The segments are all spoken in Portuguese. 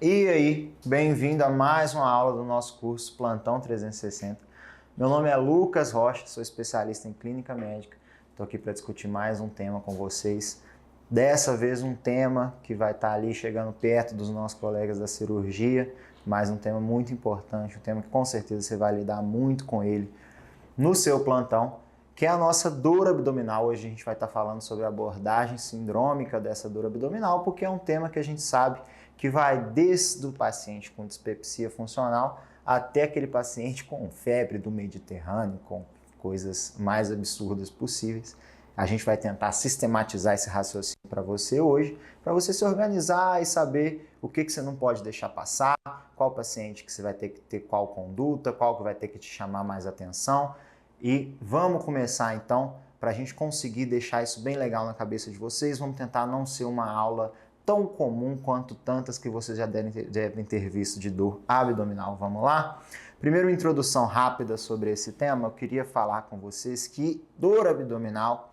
E aí, bem-vindo a mais uma aula do nosso curso Plantão 360. Meu nome é Lucas Rocha, sou especialista em clínica médica. Estou aqui para discutir mais um tema com vocês. Dessa vez um tema que vai estar ali chegando perto dos nossos colegas da cirurgia, mas um tema muito importante, um tema que com certeza você vai lidar muito com ele no seu plantão, que é a nossa dor abdominal. Hoje a gente vai estar falando sobre a abordagem sindrômica dessa dor abdominal, porque é um tema que a gente sabe que vai desde o paciente com dispepsia funcional até aquele paciente com febre do Mediterrâneo, com coisas mais absurdas possíveis. A gente vai tentar sistematizar esse raciocínio para você hoje, para você se organizar e saber o que você não pode deixar passar, qual paciente que você vai ter que ter qual conduta, qual que vai ter que te chamar mais atenção. E vamos começar então, para a gente conseguir deixar isso bem legal na cabeça de vocês. Vamos tentar não ser uma aula tão comum quanto tantas que vocês já devem ter visto de dor abdominal. Vamos lá? Primeiro, uma introdução rápida sobre esse tema. Eu queria falar com vocês que dor abdominal,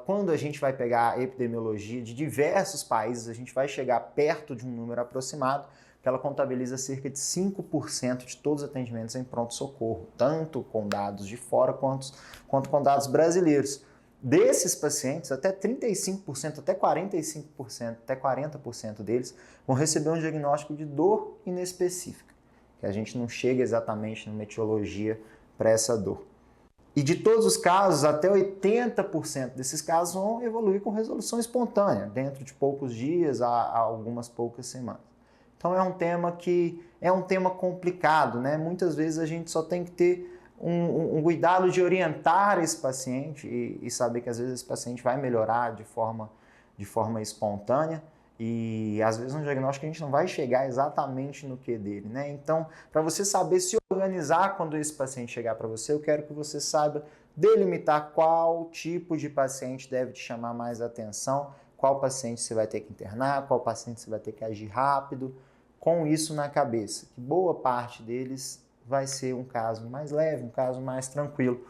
quando a gente vai pegar a epidemiologia de diversos países, a gente vai chegar perto de um número aproximado, que ela contabiliza cerca de 5% de todos os atendimentos em pronto-socorro, tanto com dados de fora quanto com dados brasileiros. Desses pacientes, até 35%, até 45%, até 40% deles vão receber um diagnóstico de dor inespecífica, que a gente não chega exatamente numa etiologia para essa dor. E de todos os casos, até 80% desses casos vão evoluir com resolução espontânea, dentro de poucos dias a algumas poucas semanas. Então é um tema complicado, né? Muitas vezes a gente só tem que ter um cuidado de orientar esse paciente e saber que às vezes esse paciente vai melhorar de forma espontânea e às vezes um diagnóstico a gente não vai chegar exatamente no que dele, né? Então, para você saber se organizar quando esse paciente chegar para você, eu quero que você saiba delimitar qual tipo de paciente deve te chamar mais atenção, qual paciente você vai ter que internar, qual paciente você vai ter que agir rápido, com isso na cabeça, que boa parte deles vai ser um caso mais leve, um caso mais tranquilo.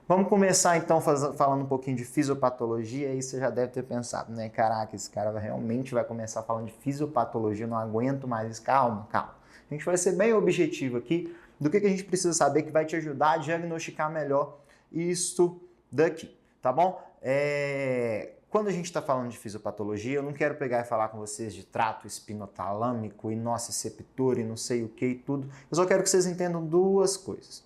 Vamos começar então falando um pouquinho de fisiopatologia. Aí você já deve ter pensado, né? Caraca, esse cara realmente vai começar falando de fisiopatologia, eu não aguento mais isso. Calma. A gente vai ser bem objetivo aqui do que a gente precisa saber que vai te ajudar a diagnosticar melhor isso daqui, tá bom? Quando a gente está falando de fisiopatologia, eu não quero pegar e falar com vocês de trato espinotalâmico e nociceptor e não sei o que e tudo. Eu só quero que vocês entendam duas coisas.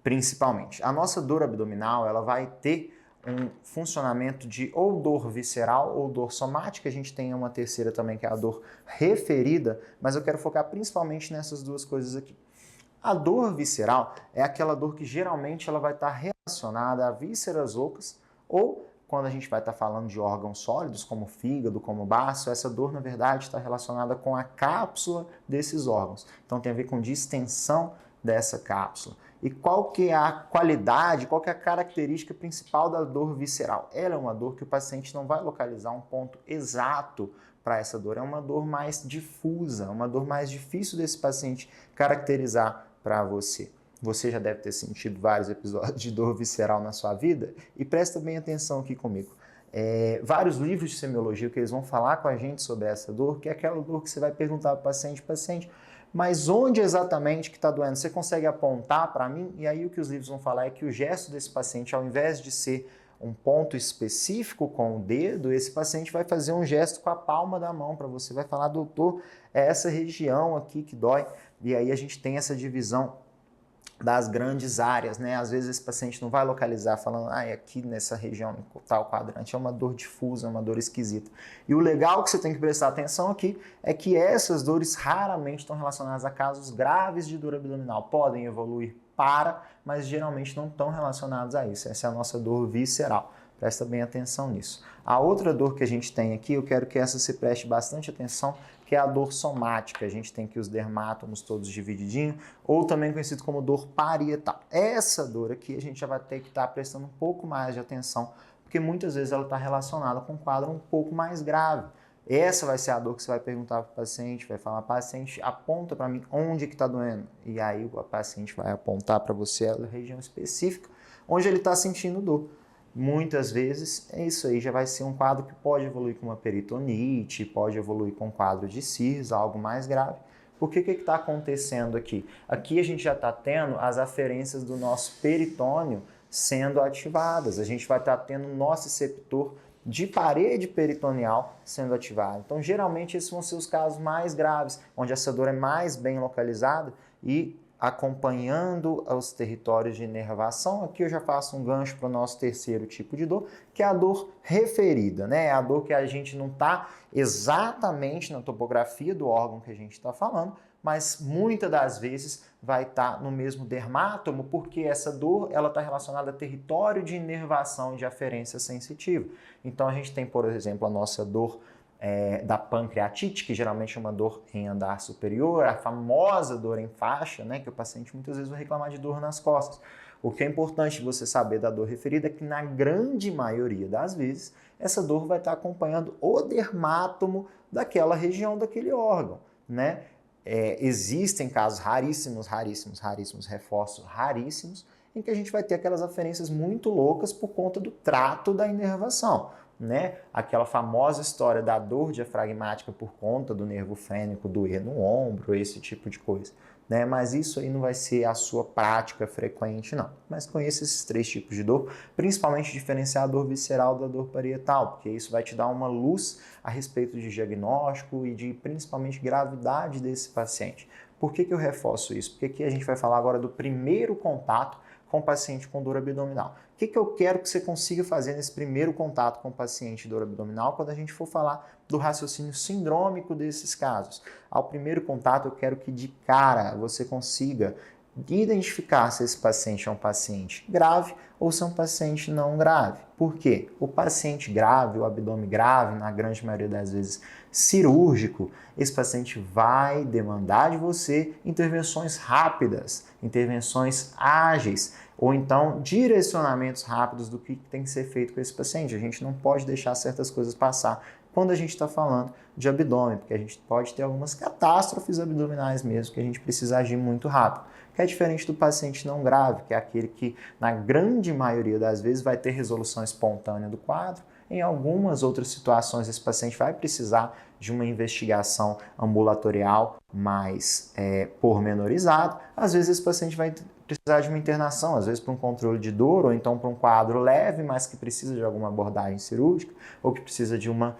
Principalmente, a nossa dor abdominal, ela vai ter um funcionamento de ou dor visceral ou dor somática. A gente tem uma terceira também, que é a dor referida, mas eu quero focar principalmente nessas duas coisas aqui. A dor visceral é aquela dor que geralmente ela vai estar relacionada a vísceras ocas ou quando a gente vai estar falando de órgãos sólidos, como fígado, como baço, essa dor, na verdade, está relacionada com a cápsula desses órgãos. Então, tem a ver com distensão dessa cápsula. E qual que é a qualidade, qual que é a característica principal da dor visceral? Ela é uma dor que o paciente não vai localizar um ponto exato para essa dor. É uma dor mais difusa, uma dor mais difícil desse paciente caracterizar para você. Você já deve ter sentido vários episódios de dor visceral na sua vida e presta bem atenção aqui comigo. Vários livros de semiologia que eles vão falar com a gente sobre essa dor, que é aquela dor que você vai perguntar para o paciente, mas onde exatamente que está doendo? Você consegue apontar para mim? E aí o que os livros vão falar é que o gesto desse paciente, ao invés de ser um ponto específico com o dedo, esse paciente vai fazer um gesto com a palma da mão para você, vai falar, doutor, é essa região aqui que dói. E aí a gente tem essa divisão das grandes áreas, né? Às vezes esse paciente não vai localizar falando, aqui nessa região, em tal quadrante, é uma dor difusa, é uma dor esquisita. E o legal que você tem que prestar atenção aqui é que essas dores raramente estão relacionadas a casos graves de dor abdominal. Podem evoluir mas geralmente não estão relacionados a isso. Essa é a nossa dor visceral. Presta bem atenção nisso. A outra dor que a gente tem aqui, eu quero que essa se preste bastante atenção, que é a dor somática. A gente tem aqui os dermátomos todos divididinhos, ou também conhecido como dor parietal. Essa dor aqui a gente já vai ter que estar prestando um pouco mais de atenção, porque muitas vezes ela está relacionada com um quadro um pouco mais grave. Essa vai ser a dor que você vai perguntar para o paciente, vai falar, paciente, aponta para mim onde que está doendo. E aí o paciente vai apontar para você a região específica onde ele está sentindo dor. Muitas vezes, isso aí já vai ser um quadro que pode evoluir com uma peritonite, pode evoluir com um quadro de CIRS, algo mais grave. Porque o que está acontecendo aqui? Aqui a gente já está tendo as aferências do nosso peritônio sendo ativadas. A gente vai estar tendo o nosso receptor de parede peritoneal sendo ativado. Então, geralmente, esses vão ser os casos mais graves, onde essa dor é mais bem localizada e acompanhando os territórios de inervação. Aqui eu já faço um gancho para o nosso terceiro tipo de dor, que é a dor referida, né? É a dor que a gente não está exatamente na topografia do órgão que a gente está falando, mas muitas das vezes vai estar no mesmo dermátomo, porque essa dor ela está relacionada a território de inervação e de aferência sensitiva. Então a gente tem, por exemplo, a nossa dor da pancreatite, que geralmente é uma dor em andar superior, a famosa dor em faixa, né, que o paciente muitas vezes vai reclamar de dor nas costas. O que é importante você saber da dor referida é que na grande maioria das vezes essa dor vai estar acompanhando o dermátomo daquela região, daquele órgão, né? Existem casos raríssimos, reforço, raríssimos, em que a gente vai ter aquelas aferências muito loucas por conta do trato da inervação, né? Aquela famosa história da dor diafragmática por conta do nervo frênico doer no ombro, esse tipo de coisa, né? Mas isso aí não vai ser a sua prática frequente, não. Mas conheça esses três tipos de dor, principalmente diferenciar a dor visceral da dor parietal, porque isso vai te dar uma luz a respeito de diagnóstico e de principalmente gravidade desse paciente. Por que eu reforço isso? Porque aqui a gente vai falar agora do primeiro contato com o paciente com dor abdominal. O que eu quero que você consiga fazer nesse primeiro contato com o paciente de dor abdominal quando a gente for falar do raciocínio sindrômico desses casos? Ao primeiro contato, eu quero que de cara você consiga identificar se esse paciente é um paciente grave ou se é um paciente não grave. Por quê? O paciente grave, o abdômen grave, na grande maioria das vezes cirúrgico, esse paciente vai demandar de você intervenções rápidas, intervenções ágeis, ou então direcionamentos rápidos do que tem que ser feito com esse paciente. A gente não pode deixar certas coisas passar quando a gente está falando de abdômen, porque a gente pode ter algumas catástrofes abdominais mesmo, que a gente precisa agir muito rápido, que é diferente do paciente não grave, que é aquele que, na grande maioria das vezes, vai ter resolução espontânea do quadro. Em algumas outras situações, esse paciente vai precisar de uma investigação ambulatorial mais pormenorizada. Às vezes, esse paciente vai precisar de uma internação, às vezes para um controle de dor, ou então para um quadro leve, mas que precisa de alguma abordagem cirúrgica, ou que precisa de uma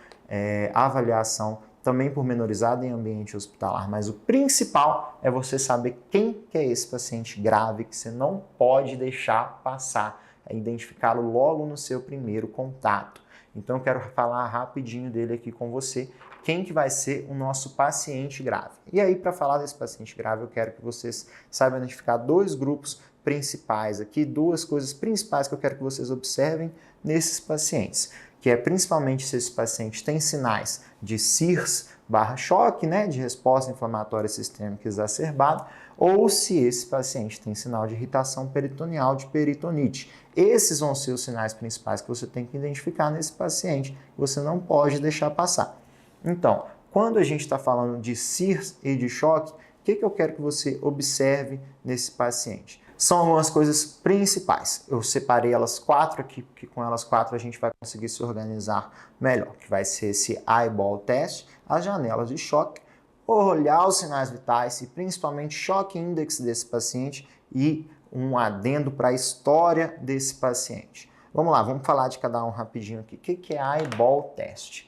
avaliação também pormenorizada em ambiente hospitalar. Mas o principal é você saber quem que é esse paciente grave que você não pode deixar passar, é identificá-lo logo no seu primeiro contato. Então eu quero falar rapidinho dele aqui com você, quem que vai ser o nosso paciente grave. E aí, para falar desse paciente grave, eu quero que vocês saibam identificar dois grupos principais aqui, duas coisas principais que eu quero que vocês observem nesses pacientes, que é principalmente se esse paciente tem sinais de CIRS/choque, né, de resposta inflamatória sistêmica exacerbada, ou se esse paciente tem sinal de irritação peritoneal, de peritonite. Esses vão ser os sinais principais que você tem que identificar nesse paciente, que você não pode deixar passar. Então, quando a gente está falando de CIRS e de choque, o que eu quero que você observe nesse paciente? São algumas coisas principais. Eu separei elas quatro aqui, porque com elas quatro a gente vai conseguir se organizar melhor, que vai ser esse eyeball test, as janelas de choque, olhar os sinais vitais e principalmente choque index desse paciente e um adendo para a história desse paciente. Vamos lá, vamos falar de cada um rapidinho aqui. O que é eyeball test?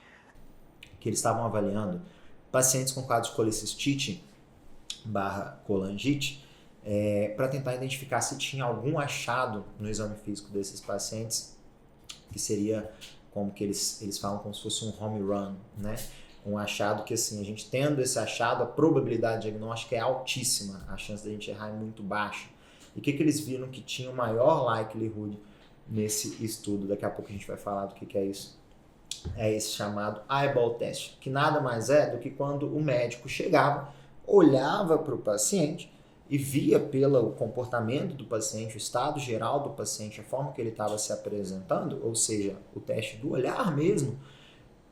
Que eles estavam avaliando pacientes com quadros de colecistite / colangite para tentar identificar se tinha algum achado no exame físico desses pacientes, que seria como que eles falam, como se fosse um home run, né? Um achado que, assim, a gente tendo esse achado, a probabilidade diagnóstica é altíssima, a chance da gente errar é muito baixa. E o que eles viram que tinha o maior likelihood nesse estudo? Daqui a pouco a gente vai falar do que é isso. É esse chamado eyeball test, que nada mais é do que quando o médico chegava, olhava para o paciente e via pelo comportamento do paciente, o estado geral do paciente, a forma que ele estava se apresentando, ou seja, o teste do olhar mesmo,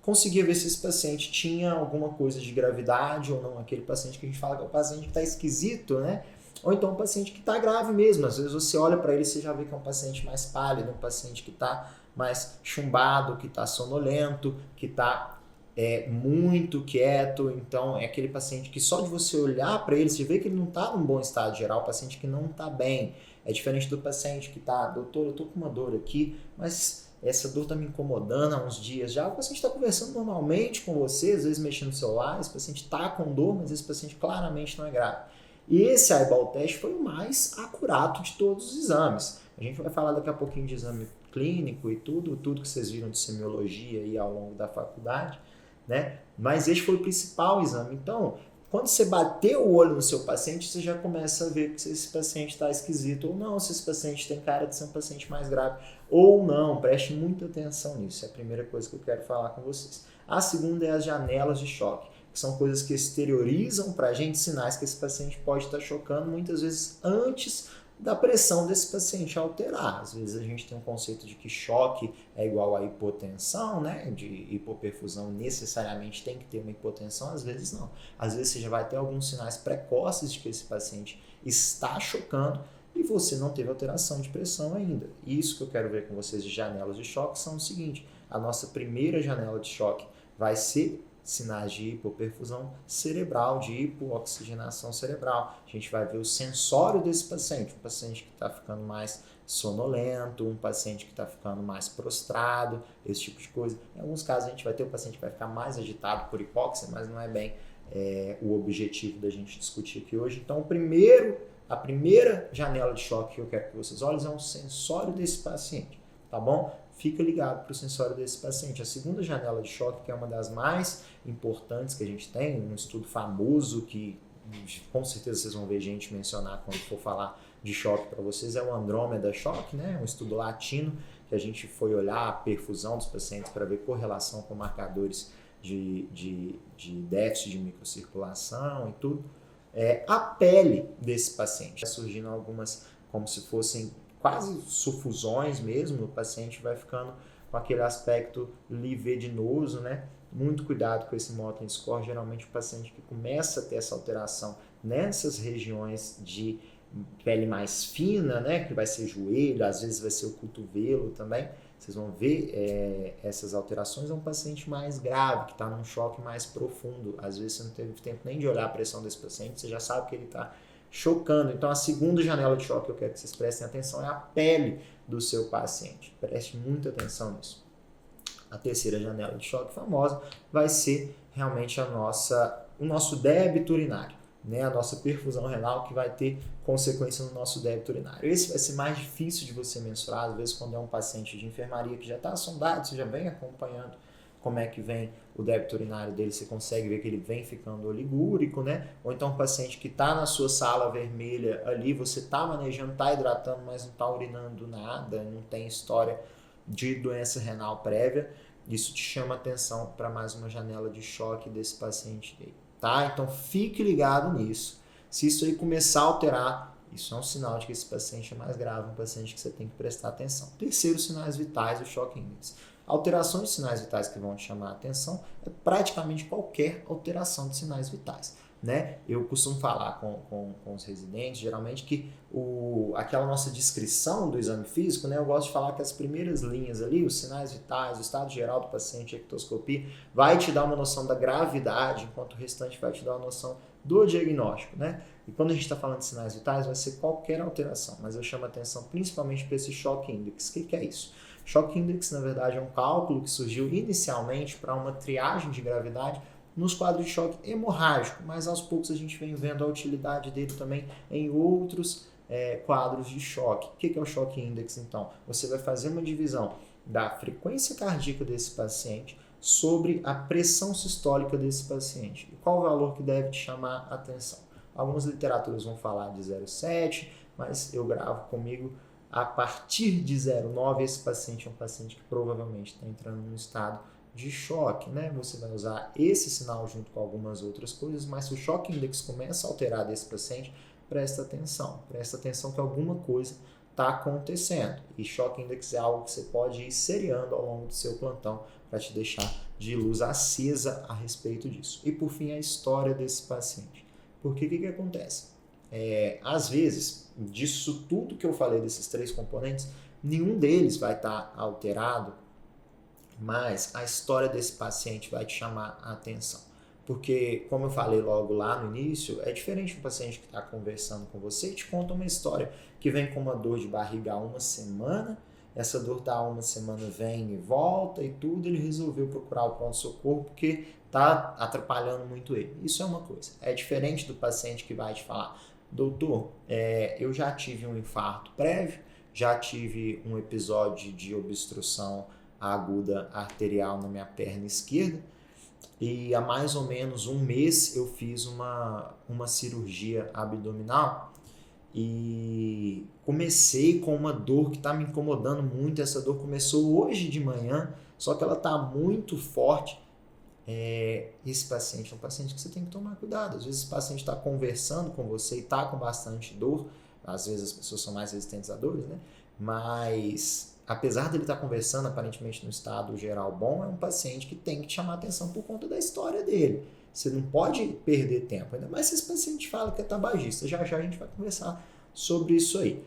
conseguia ver se esse paciente tinha alguma coisa de gravidade ou não, aquele paciente que a gente fala que é o paciente que está esquisito, né? Ou então um paciente que está grave mesmo. Às vezes você olha para ele e você já vê que é um paciente mais pálido, um paciente que está mais chumbado, que está sonolento, que está muito quieto. Então é aquele paciente que só de você olhar para ele, você vê que ele não está num bom estado geral, paciente que não está bem. É diferente do paciente que está, doutor, eu estou com uma dor aqui, mas essa dor está me incomodando há uns dias já. O paciente está conversando normalmente com você, às vezes mexendo no celular, esse paciente está com dor, mas esse paciente claramente não é grave. E esse eyeball test foi o mais acurado de todos os exames. A gente vai falar daqui a pouquinho de exame clínico e tudo que vocês viram de semiologia aí ao longo da faculdade, né? Mas esse foi o principal exame. Então, quando você bater o olho no seu paciente, você já começa a ver se esse paciente está esquisito ou não, se esse paciente tem cara de ser um paciente mais grave ou não. Preste muita atenção nisso, é a primeira coisa que eu quero falar com vocês. A segunda é as janelas de choque, que são coisas que exteriorizam para a gente sinais que esse paciente pode estar chocando, muitas vezes antes da pressão desse paciente alterar. Às vezes a gente tem um conceito de que choque é igual a hipotensão, né? De hipoperfusão necessariamente tem que ter uma hipotensão, às vezes não. Às vezes você já vai ter alguns sinais precoces de que esse paciente está chocando e você não teve alteração de pressão ainda. Isso que eu quero ver com vocês de janelas de choque são o seguinte: a nossa primeira janela de choque vai ser sinais de hipoperfusão cerebral, de hipooxigenação cerebral. A gente vai ver o sensório desse paciente, um paciente que está ficando mais sonolento, um paciente que está ficando mais prostrado, esse tipo de coisa. Em alguns casos a gente vai ter o paciente que vai ficar mais agitado por hipóxia, mas não é bem o objetivo da gente discutir aqui hoje. Então, a primeira janela de choque que eu quero que vocês olhem é um sensório desse paciente, tá bom? Fica ligado para o sensório desse paciente. A segunda janela de choque, que é uma das mais importantes que a gente tem, um estudo famoso que com certeza vocês vão ver gente mencionar quando for falar de choque para vocês, é o Andrômeda Choque, né? Um estudo latino que a gente foi olhar a perfusão dos pacientes para ver correlação com marcadores de déficit de microcirculação e tudo. A pele desse paciente. Vai surgindo algumas como se fossem quase sufusões mesmo, o paciente vai ficando com aquele aspecto livedinoso, né? Muito cuidado com esse Motley score. Geralmente o paciente que começa a ter essa alteração nessas regiões de pele mais fina, né? Que vai ser joelho, às vezes vai ser o cotovelo também. Vocês vão ver essas alterações. É um paciente mais grave, que está num choque mais profundo. Às vezes você não teve tempo nem de olhar a pressão desse paciente, você já sabe que ele está chocando. Então, a segunda janela de choque que eu quero que vocês prestem atenção é a pele do seu paciente. Preste muita atenção nisso. A terceira janela de choque famosa vai ser realmente o nosso débito urinário, né? A nossa perfusão renal, que vai ter consequência no nosso débito urinário. Esse vai ser mais difícil de você mensurar, às vezes quando é um paciente de enfermaria que já está sondado, você já vem acompanhando como é que vem o débito urinário dele, você consegue ver que ele vem ficando oligúrico, né? Ou então um paciente que está na sua sala vermelha ali, você está manejando, está hidratando, mas não está urinando nada, não tem história de doença renal prévia, isso te chama atenção para mais uma janela de choque desse paciente aí, tá? Então fique ligado nisso. Se isso aí começar a alterar, isso é um sinal de que esse paciente é mais grave, um paciente que você tem que prestar atenção. Terceiro, sinais vitais, o choque index. Alterações de sinais vitais que vão te chamar a atenção é praticamente qualquer alteração de sinais vitais, né? Eu costumo falar com os residentes, geralmente, que aquela nossa descrição do exame físico, né? Eu gosto de falar que as primeiras linhas ali, os sinais vitais, o estado geral do paciente, a ectoscopia, vai te dar uma noção da gravidade, enquanto o restante vai te dar uma noção do diagnóstico, né? E quando a gente está falando de sinais vitais, vai ser qualquer alteração, mas eu chamo a atenção principalmente para esse choque index. O que é isso? Shock Index, na verdade, é um cálculo que surgiu inicialmente para uma triagem de gravidade nos quadros de choque hemorrágico, mas aos poucos a gente vem vendo a utilidade dele também em outros quadros de choque. O que é o choque index, então? Você vai fazer uma divisão da frequência cardíaca desse paciente sobre a pressão sistólica desse paciente. E qual o valor que deve te chamar a atenção? Algumas literaturas vão falar de 0,7, mas eu gravo comigo a partir de 0,9. Esse paciente é um paciente que provavelmente está entrando num estado de choque, né? Você vai usar esse sinal junto com algumas outras coisas, mas se o choque index começa a alterar desse paciente, presta atenção que alguma coisa está acontecendo. E choque index é algo que você pode ir seriando ao longo do seu plantão para te deixar de luz acesa a respeito disso. E por fim, a história desse paciente. Porque o que acontece? Às vezes, disso tudo que eu falei, desses 3 componentes, nenhum deles vai estar alterado, mas a história desse paciente vai te chamar a atenção. Porque, como eu falei logo lá no início, é diferente de um paciente que está conversando com você e te conta uma história que vem com uma dor de barriga há uma semana, essa dor tá há uma semana, vem e volta e tudo, ele resolveu procurar o pronto-socorro porque está atrapalhando muito ele. Isso é uma coisa. É diferente do paciente que vai te falar, doutor, eu já tive um infarto prévio, já tive um episódio de obstrução aguda arterial na minha perna esquerda, e há mais ou menos um mês eu fiz uma cirurgia abdominal e comecei com uma dor que está me incomodando muito. Essa dor começou hoje de manhã, só que ela está muito forte. Esse paciente é um paciente que você tem que tomar cuidado. Às vezes esse paciente está conversando com você e está com bastante dor. Às vezes as pessoas são mais resistentes a dores, né? Mas apesar dele estar conversando aparentemente no estado geral bom, é um paciente que tem que te chamar atenção por conta da história dele. Você não pode perder tempo, ainda mais se esse paciente fala que é tabagista. Já já a gente vai conversar sobre isso aí.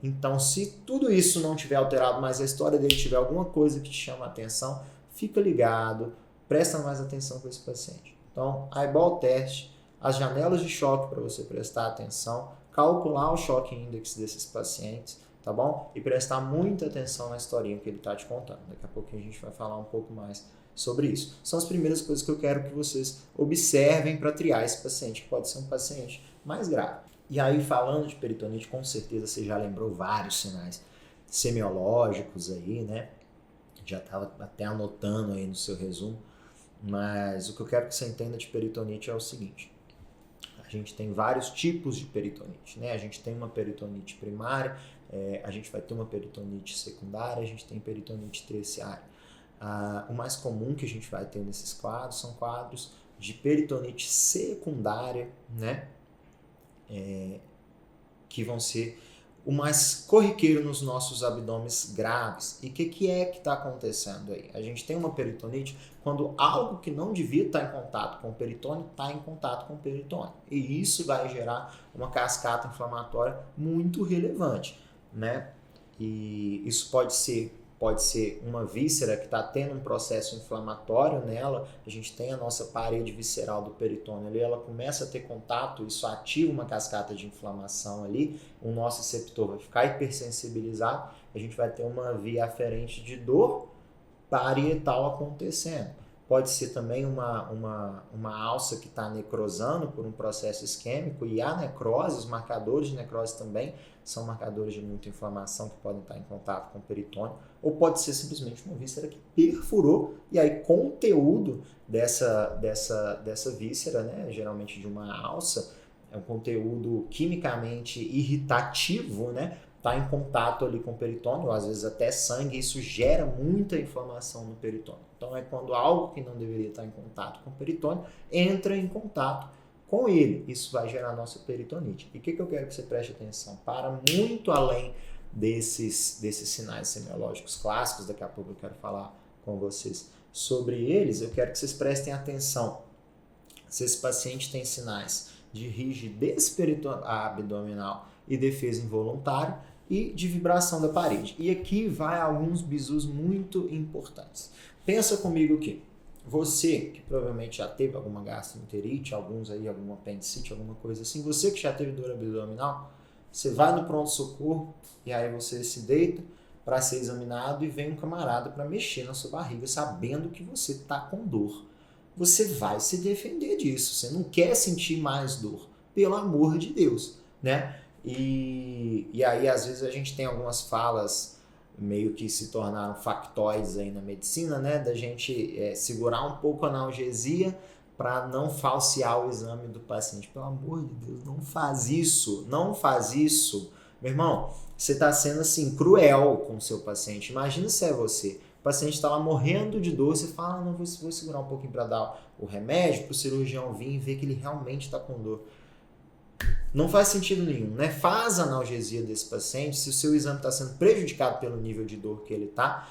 Então, se tudo isso não tiver alterado, mas a história dele tiver alguma coisa que te chama a atenção, fica ligado, presta mais atenção com esse paciente. Então, eyeball test, as janelas de choque para você prestar atenção, calcular o choque index desses pacientes, tá bom? E prestar muita atenção na historinha que ele está te contando. Daqui a pouquinho a gente vai falar um pouco mais sobre isso. São as primeiras coisas que eu quero que vocês observem para triar esse paciente, que pode ser um paciente mais grave. E aí, falando de peritonite, com certeza você já lembrou vários sinais semiológicos aí, né? Já estava até anotando aí no seu resumo. Mas o que eu quero que você entenda de peritonite é o seguinte. A gente tem vários tipos de peritonite, né? A gente tem uma peritonite primária, a gente vai ter uma peritonite secundária, a gente tem peritonite terciária. O mais comum que a gente vai ter nesses quadros são quadros de peritonite secundária, né? Que vão ser o mais corriqueiro nos nossos abdômenes graves. E o que está acontecendo aí? A gente tem uma peritonite quando algo que não devia estar em contato com o peritônio está em contato com o peritônio. E isso vai gerar uma cascata inflamatória muito relevante, né? E isso pode ser uma víscera que está tendo um processo inflamatório nela. A gente tem a nossa parede visceral do peritônio ali, ela começa a ter contato, isso ativa uma cascata de inflamação ali, o nosso receptor vai ficar hipersensibilizado, a gente vai ter uma via aferente de dor parietal acontecendo. Pode ser também uma alça que está necrosando por um processo isquêmico, e a necrose, os marcadores de necrose também são marcadores de muita inflamação que podem estar em contato com o peritônio, ou pode ser simplesmente uma víscera que perfurou, e aí conteúdo dessa víscera, né, geralmente de uma alça, é um conteúdo quimicamente irritativo, né, está em contato ali com o peritônio, ou às vezes até sangue, e isso gera muita inflamação no peritônio. Então é quando algo que não deveria estar em contato com o peritônio entra em contato com ele. Isso vai gerar a nossa peritonite. E o que eu quero que você preste atenção? Para muito além desses sinais semiológicos clássicos, daqui a pouco eu quero falar com vocês sobre eles, eu quero que vocês prestem atenção se esse paciente tem sinais de rigidez abdominal e defesa involuntária e de vibração da parede. E aqui vai alguns bizus muito importantes. Pensa comigo aqui. Você, que provavelmente já teve alguma gastroenterite, alguns aí, alguma apendicite, alguma coisa assim, você que já teve dor abdominal, você vai no pronto-socorro e aí você se deita para ser examinado e vem um camarada para mexer na sua barriga sabendo que você está com dor. você vai se defender disso. Você não quer sentir mais dor, pelo amor de Deus, né? E aí, às vezes, a gente tem algumas falas meio que se tornaram factoides aí na medicina, né? Da gente segurar um pouco a analgesia para não falsear o exame do paciente. Pelo amor de Deus, não faz isso, não faz isso. Meu irmão, você está sendo assim cruel com o seu paciente. Imagina se é você. O paciente está lá morrendo de dor, você fala, não, vou segurar um pouquinho para dar o remédio, para o cirurgião vir e ver que ele realmente está com dor. Não faz sentido nenhum, né? Faz a analgesia desse paciente, se o seu exame está sendo prejudicado pelo nível de dor que ele está,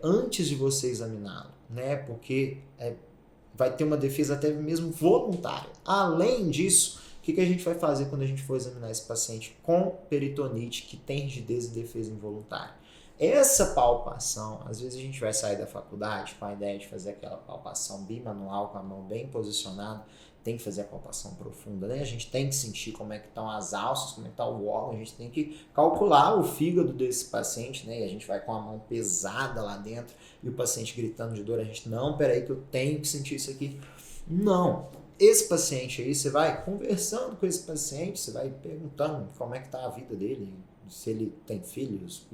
antes de você examiná-lo, né? Porque vai ter uma defesa até mesmo voluntária. Além disso, o que a gente vai fazer quando a gente for examinar esse paciente com peritonite que tem rigidez e defesa involuntária? Essa palpação, às vezes a gente vai sair da faculdade com a ideia de fazer aquela palpação bimanual com a mão bem posicionada, tem que fazer a palpação profunda, né? A gente tem que sentir como é que estão as alças, como é que está o órgão, a gente tem que calcular o fígado desse paciente, né? E a gente vai com a mão pesada lá dentro e o paciente gritando de dor, a gente, não, peraí que eu tenho que sentir isso aqui. Não, esse paciente aí, você vai conversando com esse paciente, você vai perguntando como é que está a vida dele, se ele tem filhos,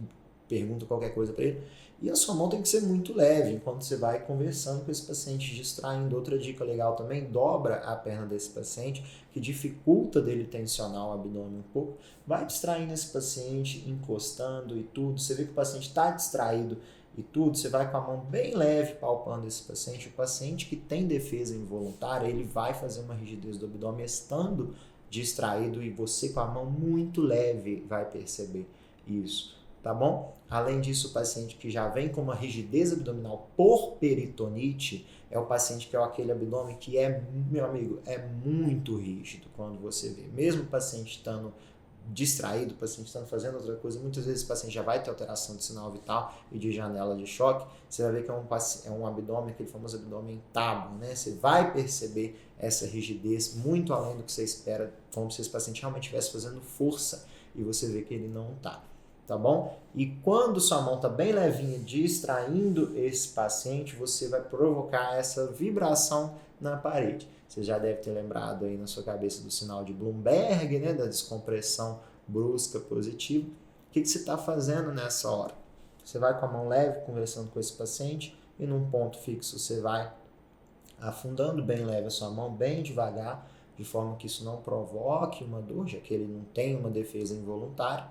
pergunta qualquer coisa para ele. E a sua mão tem que ser muito leve enquanto você vai conversando com esse paciente, distraindo. Outra dica legal também, dobra a perna desse paciente, que dificulta dele tensionar o abdômen um pouco. Vai distraindo esse paciente, encostando e tudo. Você vê que o paciente está distraído e tudo, você vai com a mão bem leve palpando esse paciente. O paciente que tem defesa involuntária, ele vai fazer uma rigidez do abdômen estando distraído e você com a mão muito leve vai perceber isso. Tá bom? Além disso, o paciente que já vem com uma rigidez abdominal por peritonite é o paciente que é aquele abdômen que meu amigo, é muito rígido quando você vê. Mesmo o paciente estando distraído, o paciente estando fazendo outra coisa, muitas vezes o paciente já vai ter alteração de sinal vital e de janela de choque, você vai ver que é um abdômen, aquele famoso abdômen tábua, né? Você vai perceber essa rigidez muito além do que você espera, como se esse paciente realmente estivesse fazendo força e você vê que ele não está. Tá bom? E quando sua mão está bem levinha, distraindo esse paciente, você vai provocar essa vibração na parede. Você já deve ter lembrado aí na sua cabeça do sinal de Bloomberg, né? Da descompressão brusca positiva. O que você está fazendo nessa hora? Você vai com a mão leve, conversando com esse paciente, e num ponto fixo você vai afundando bem leve a sua mão, bem devagar, de forma que isso não provoque uma dor, já que ele não tem uma defesa involuntária.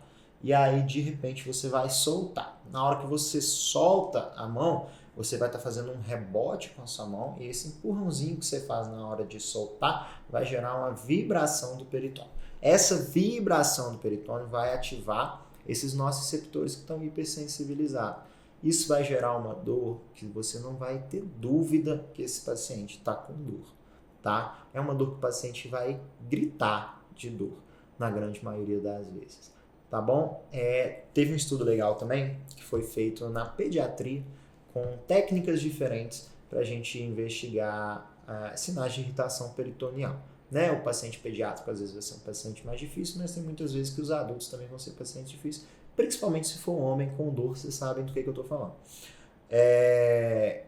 E aí, de repente, você vai soltar. Na hora que você solta a mão, você vai estar fazendo um rebote com a sua mão e esse empurrãozinho que você faz na hora de soltar vai gerar uma vibração do peritônio. Essa vibração do peritônio vai ativar esses nossos receptores que estão hipersensibilizados. Isso vai gerar uma dor que você não vai ter dúvida que esse paciente está com dor, tá? É uma dor que o paciente vai gritar de dor, na grande maioria das vezes. Tá bom? Teve um estudo legal também, que foi feito na pediatria, com técnicas diferentes para a gente investigar sinais de irritação peritoneal. Né? O paciente pediátrico às vezes vai ser um paciente mais difícil, mas tem muitas vezes que os adultos também vão ser pacientes difíceis, principalmente se for um homem com dor, vocês sabem do que eu estou falando.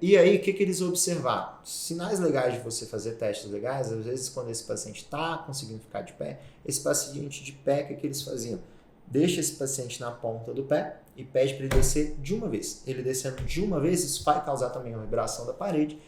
E aí, o que eles observaram? Sinais legais de você fazer testes legais, às vezes quando esse paciente está conseguindo ficar de pé, esse paciente de pé, o que eles faziam? Deixa esse paciente na ponta do pé e pede para ele descer de uma vez. Ele descendo de uma vez, isso vai causar também uma vibração da parede.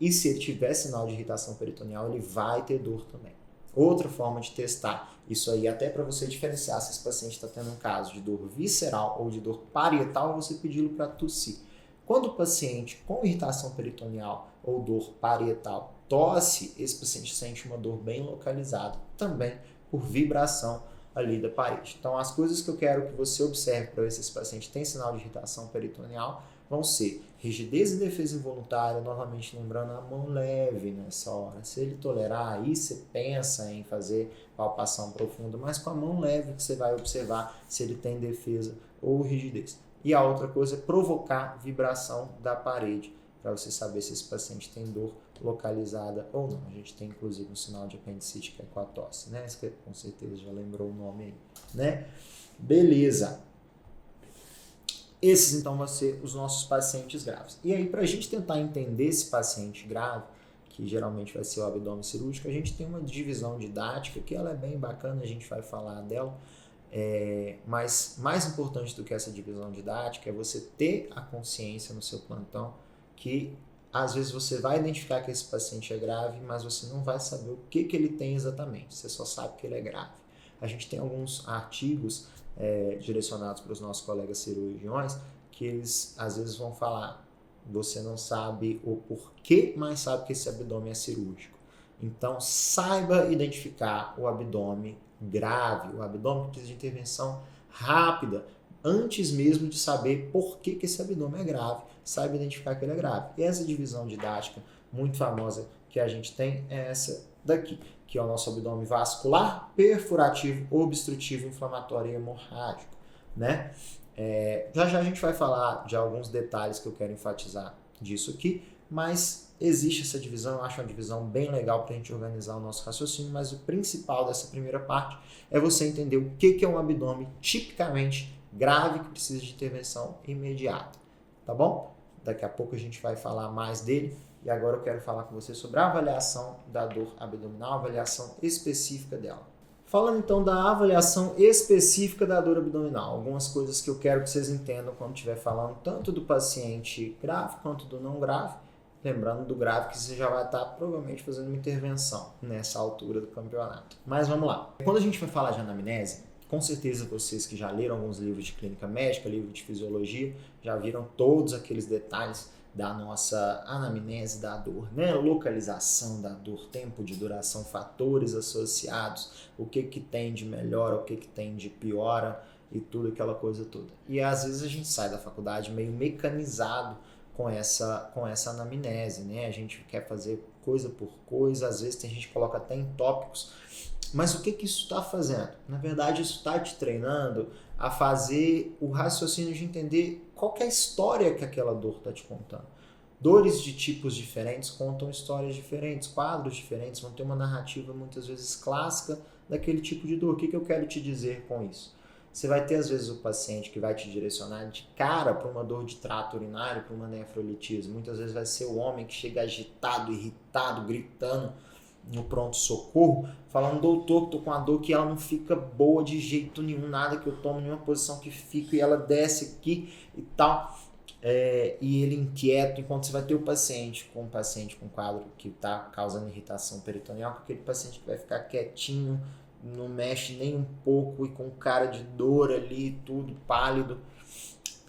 E se ele tiver sinal de irritação peritoneal, ele vai ter dor também. Outra forma de testar isso aí, até para você diferenciar se esse paciente está tendo um caso de dor visceral ou de dor parietal, é você pedi-lo para tossir. Quando o paciente com irritação peritoneal ou dor parietal tosse, esse paciente sente uma dor bem localizada, também por vibração ali da parede. Então, as coisas que eu quero que você observe para ver se esse paciente tem sinal de irritação peritoneal vão ser rigidez e defesa involuntária, novamente lembrando a mão leve nessa hora. Se ele tolerar, aí você pensa em fazer palpação profunda, mas com a mão leve que você vai observar se ele tem defesa ou rigidez. E a outra coisa é provocar vibração da parede, para você saber se esse paciente tem dor localizada ou não. A gente tem inclusive um sinal de apendicite que é com a tosse, né? Você com certeza já lembrou o nome aí, né? Beleza. Esses então vão ser os nossos pacientes graves. E aí, para a gente tentar entender esse paciente grave, que geralmente vai ser o abdômen cirúrgico, a gente tem uma divisão didática que ela é bem bacana, a gente vai falar dela. Mas mais importante do que essa divisão didática é você ter a consciência no seu plantão que às vezes você vai identificar que esse paciente é grave, mas você não vai saber o que ele tem exatamente, você só sabe que ele é grave. A gente tem alguns artigos direcionados para os nossos colegas cirurgiões que eles às vezes vão falar, você não sabe o porquê, mas sabe que esse abdômen é cirúrgico. Então saiba identificar o abdômen grave, o abdômen que precisa de intervenção rápida, antes mesmo de saber por que esse abdômen é grave, saiba identificar que ele é grave. E essa divisão didática muito famosa que a gente tem é essa daqui, que é o nosso abdômen vascular, perfurativo, obstrutivo, inflamatório e hemorrágico, né? Já a gente vai falar de alguns detalhes que eu quero enfatizar disso aqui, mas existe essa divisão, eu acho uma divisão bem legal para a gente organizar o nosso raciocínio, mas o principal dessa primeira parte é você entender o que é um abdômen tipicamente grave que precisa de intervenção imediata, tá bom? Daqui a pouco a gente vai falar mais dele e agora eu quero falar com você sobre a avaliação da dor abdominal, a avaliação específica dela. Falando então da avaliação específica da dor abdominal, algumas coisas que eu quero que vocês entendam quando estiver falando tanto do paciente grave quanto do não grave. Lembrando do grave que você já vai estar provavelmente fazendo uma intervenção nessa altura do campeonato. Mas vamos lá. Quando a gente vai falar de anamnese, com certeza vocês que já leram alguns livros de clínica médica, livro de fisiologia, já viram todos aqueles detalhes da nossa anamnese da dor, né? Localização da dor, tempo de duração, fatores associados, o que tem de melhor, o que tem de piora e tudo aquela coisa toda. E às vezes a gente sai da faculdade meio mecanizado com essa anamnese, né? A gente quer fazer coisa por coisa, às vezes tem gente que coloca até em tópicos, mas o que isso está fazendo? Na verdade, isso está te treinando a fazer o raciocínio de entender qual que é a história que aquela dor está te contando. Dores de tipos diferentes contam histórias diferentes, quadros diferentes, vão ter uma narrativa muitas vezes clássica daquele tipo de dor. O que eu quero te dizer com isso? Você vai ter, às vezes, o paciente que vai te direcionar de cara para uma dor de trato urinário, para uma nefrolitismo. Muitas vezes vai ser o homem que chega agitado, irritado, gritando no pronto-socorro, falando, doutor, que tô com uma dor que ela não fica boa de jeito nenhum, nada que eu tomo, nenhuma posição que fico e ela desce aqui e tal. E ele inquieto, enquanto você vai ter o paciente com quadro que está causando irritação peritoneal, com aquele paciente que vai ficar quietinho, não mexe nem um pouco e com cara de dor ali, tudo pálido.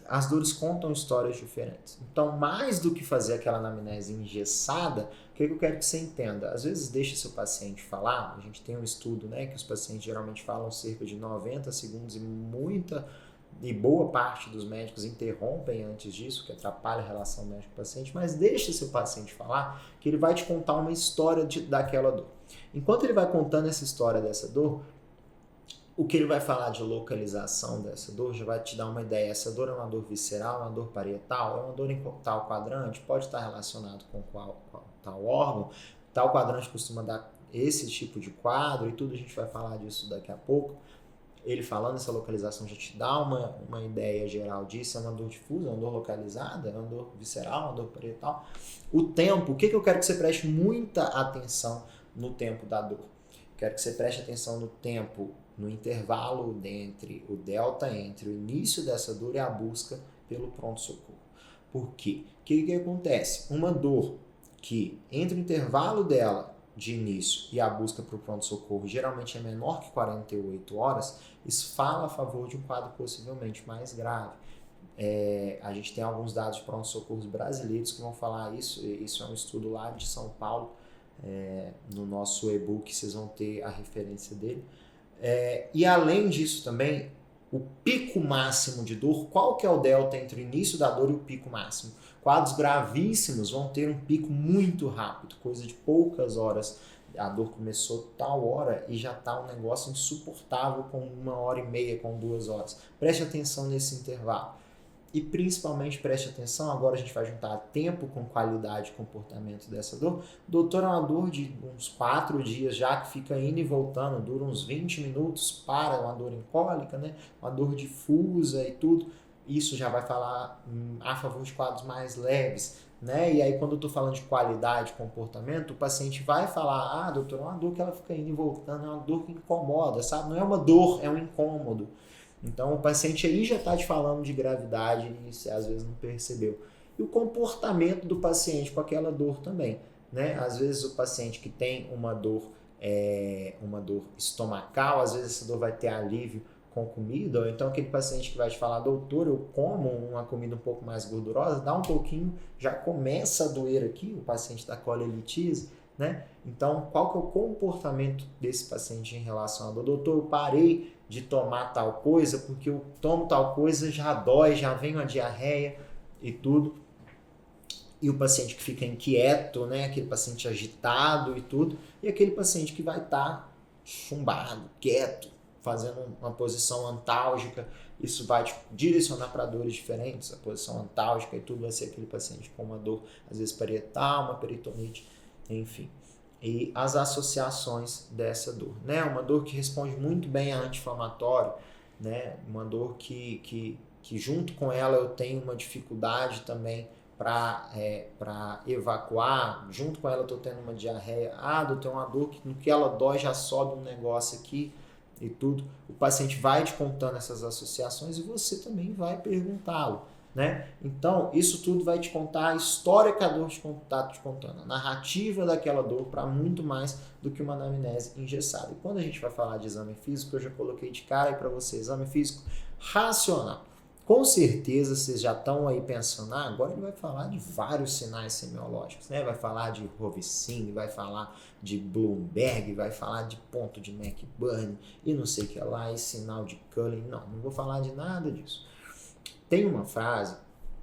As dores contam histórias diferentes. Então, mais do que fazer aquela anamnese engessada, o que eu quero que você entenda? Às vezes deixa seu paciente falar, a gente tem um estudo, né, que os pacientes geralmente falam cerca de 90 segundos e boa parte dos médicos interrompem antes disso, que atrapalha a relação médico-paciente, mas deixa seu paciente falar, que ele vai te contar uma história daquela dor. Enquanto ele vai contando essa história dessa dor, o que ele vai falar de localização dessa dor já vai te dar uma ideia. Essa dor é uma dor visceral, é uma dor parietal, é uma dor em tal quadrante, pode estar relacionado com tal órgão, tal quadrante costuma dar esse tipo de quadro e tudo, a gente vai falar disso daqui a pouco. Ele falando essa localização já te dá uma ideia geral disso, é uma dor difusa, é uma dor localizada, é uma dor visceral, é uma dor parietal. O tempo, o que eu quero que você preste muita atenção no tempo da dor? Quero que você preste atenção no tempo, no intervalo entre o delta, entre o início dessa dor e a busca pelo pronto-socorro. Por quê? O que acontece? Uma dor que entre o intervalo dela de início e a busca para o pronto-socorro geralmente é menor que 48 horas, isso fala a favor de um quadro possivelmente mais grave. A gente tem alguns dados de pronto-socorros brasileiros que vão falar isso. Isso é um estudo lá de São Paulo. No nosso e-book vocês vão ter a referência dele. E além disso também, o pico máximo de dor, qual que é o delta entre o início da dor e o pico máximo? Quadros gravíssimos vão ter um pico muito rápido, coisa de poucas horas. A dor começou tal hora e já está um negócio insuportável com 1h30, com 2 horas. Preste atenção nesse intervalo. E principalmente preste atenção, agora a gente vai juntar tempo com qualidade e comportamento dessa dor. Doutor, é uma dor de uns 4 dias já, que fica indo e voltando, dura uns 20 minutos, é uma dor incólica, né? Uma dor difusa e tudo. Isso já vai falar a favor de quadros mais leves. né? E aí quando eu estou falando de qualidade de comportamento, o paciente vai falar, ah, doutor, é uma dor que ela fica indo e voltando, é uma dor que incomoda, sabe? Não é uma dor, é um incômodo. Então o paciente aí já está te falando de gravidade e você às vezes não percebeu. E o comportamento do paciente com aquela dor também, né? Às vezes o paciente que tem uma dor estomacal, às vezes essa dor vai ter alívio com comida, ou então aquele paciente que vai te falar, doutor, eu como uma comida um pouco mais gordurosa, dá um pouquinho, já começa a doer aqui, o paciente da colelitise, né? Então, qual que é o comportamento desse paciente em relação à dor? Doutor, eu parei de tomar tal coisa, porque eu tomo tal coisa, já dói, já vem uma diarreia e tudo. E o paciente que fica inquieto, né? Aquele paciente agitado e tudo, e aquele paciente que vai estar chumbado, quieto, fazendo uma posição antálgica, isso vai te direcionar para dores diferentes, a posição antálgica e tudo vai ser aquele paciente com uma dor, às vezes parietal, uma peritonite, enfim. E as associações dessa dor, né? Uma dor que responde muito bem a anti-inflamatório, né? Uma dor que junto com ela eu tenho uma dificuldade também para evacuar, junto com ela eu estou tendo uma diarreia, eu tenho uma dor que no que ela dói já sobe um negócio aqui e tudo. O paciente vai te contando essas associações e você também vai perguntá-lo, né? Então, isso tudo vai te contar a história que a dor está te contando, a narrativa daquela dor para muito mais do que uma anamnese engessada. E quando a gente vai falar de exame físico, eu já coloquei de cara aí para você, exame físico racional. Com certeza vocês já estão aí pensando, agora ele vai falar de vários sinais semiológicos, né? Vai falar de Rovicini, vai falar de Bloomberg, vai falar de ponto de McBurney e não sei o que lá, e sinal de Cullen. Não vou falar de nada disso. Tem uma frase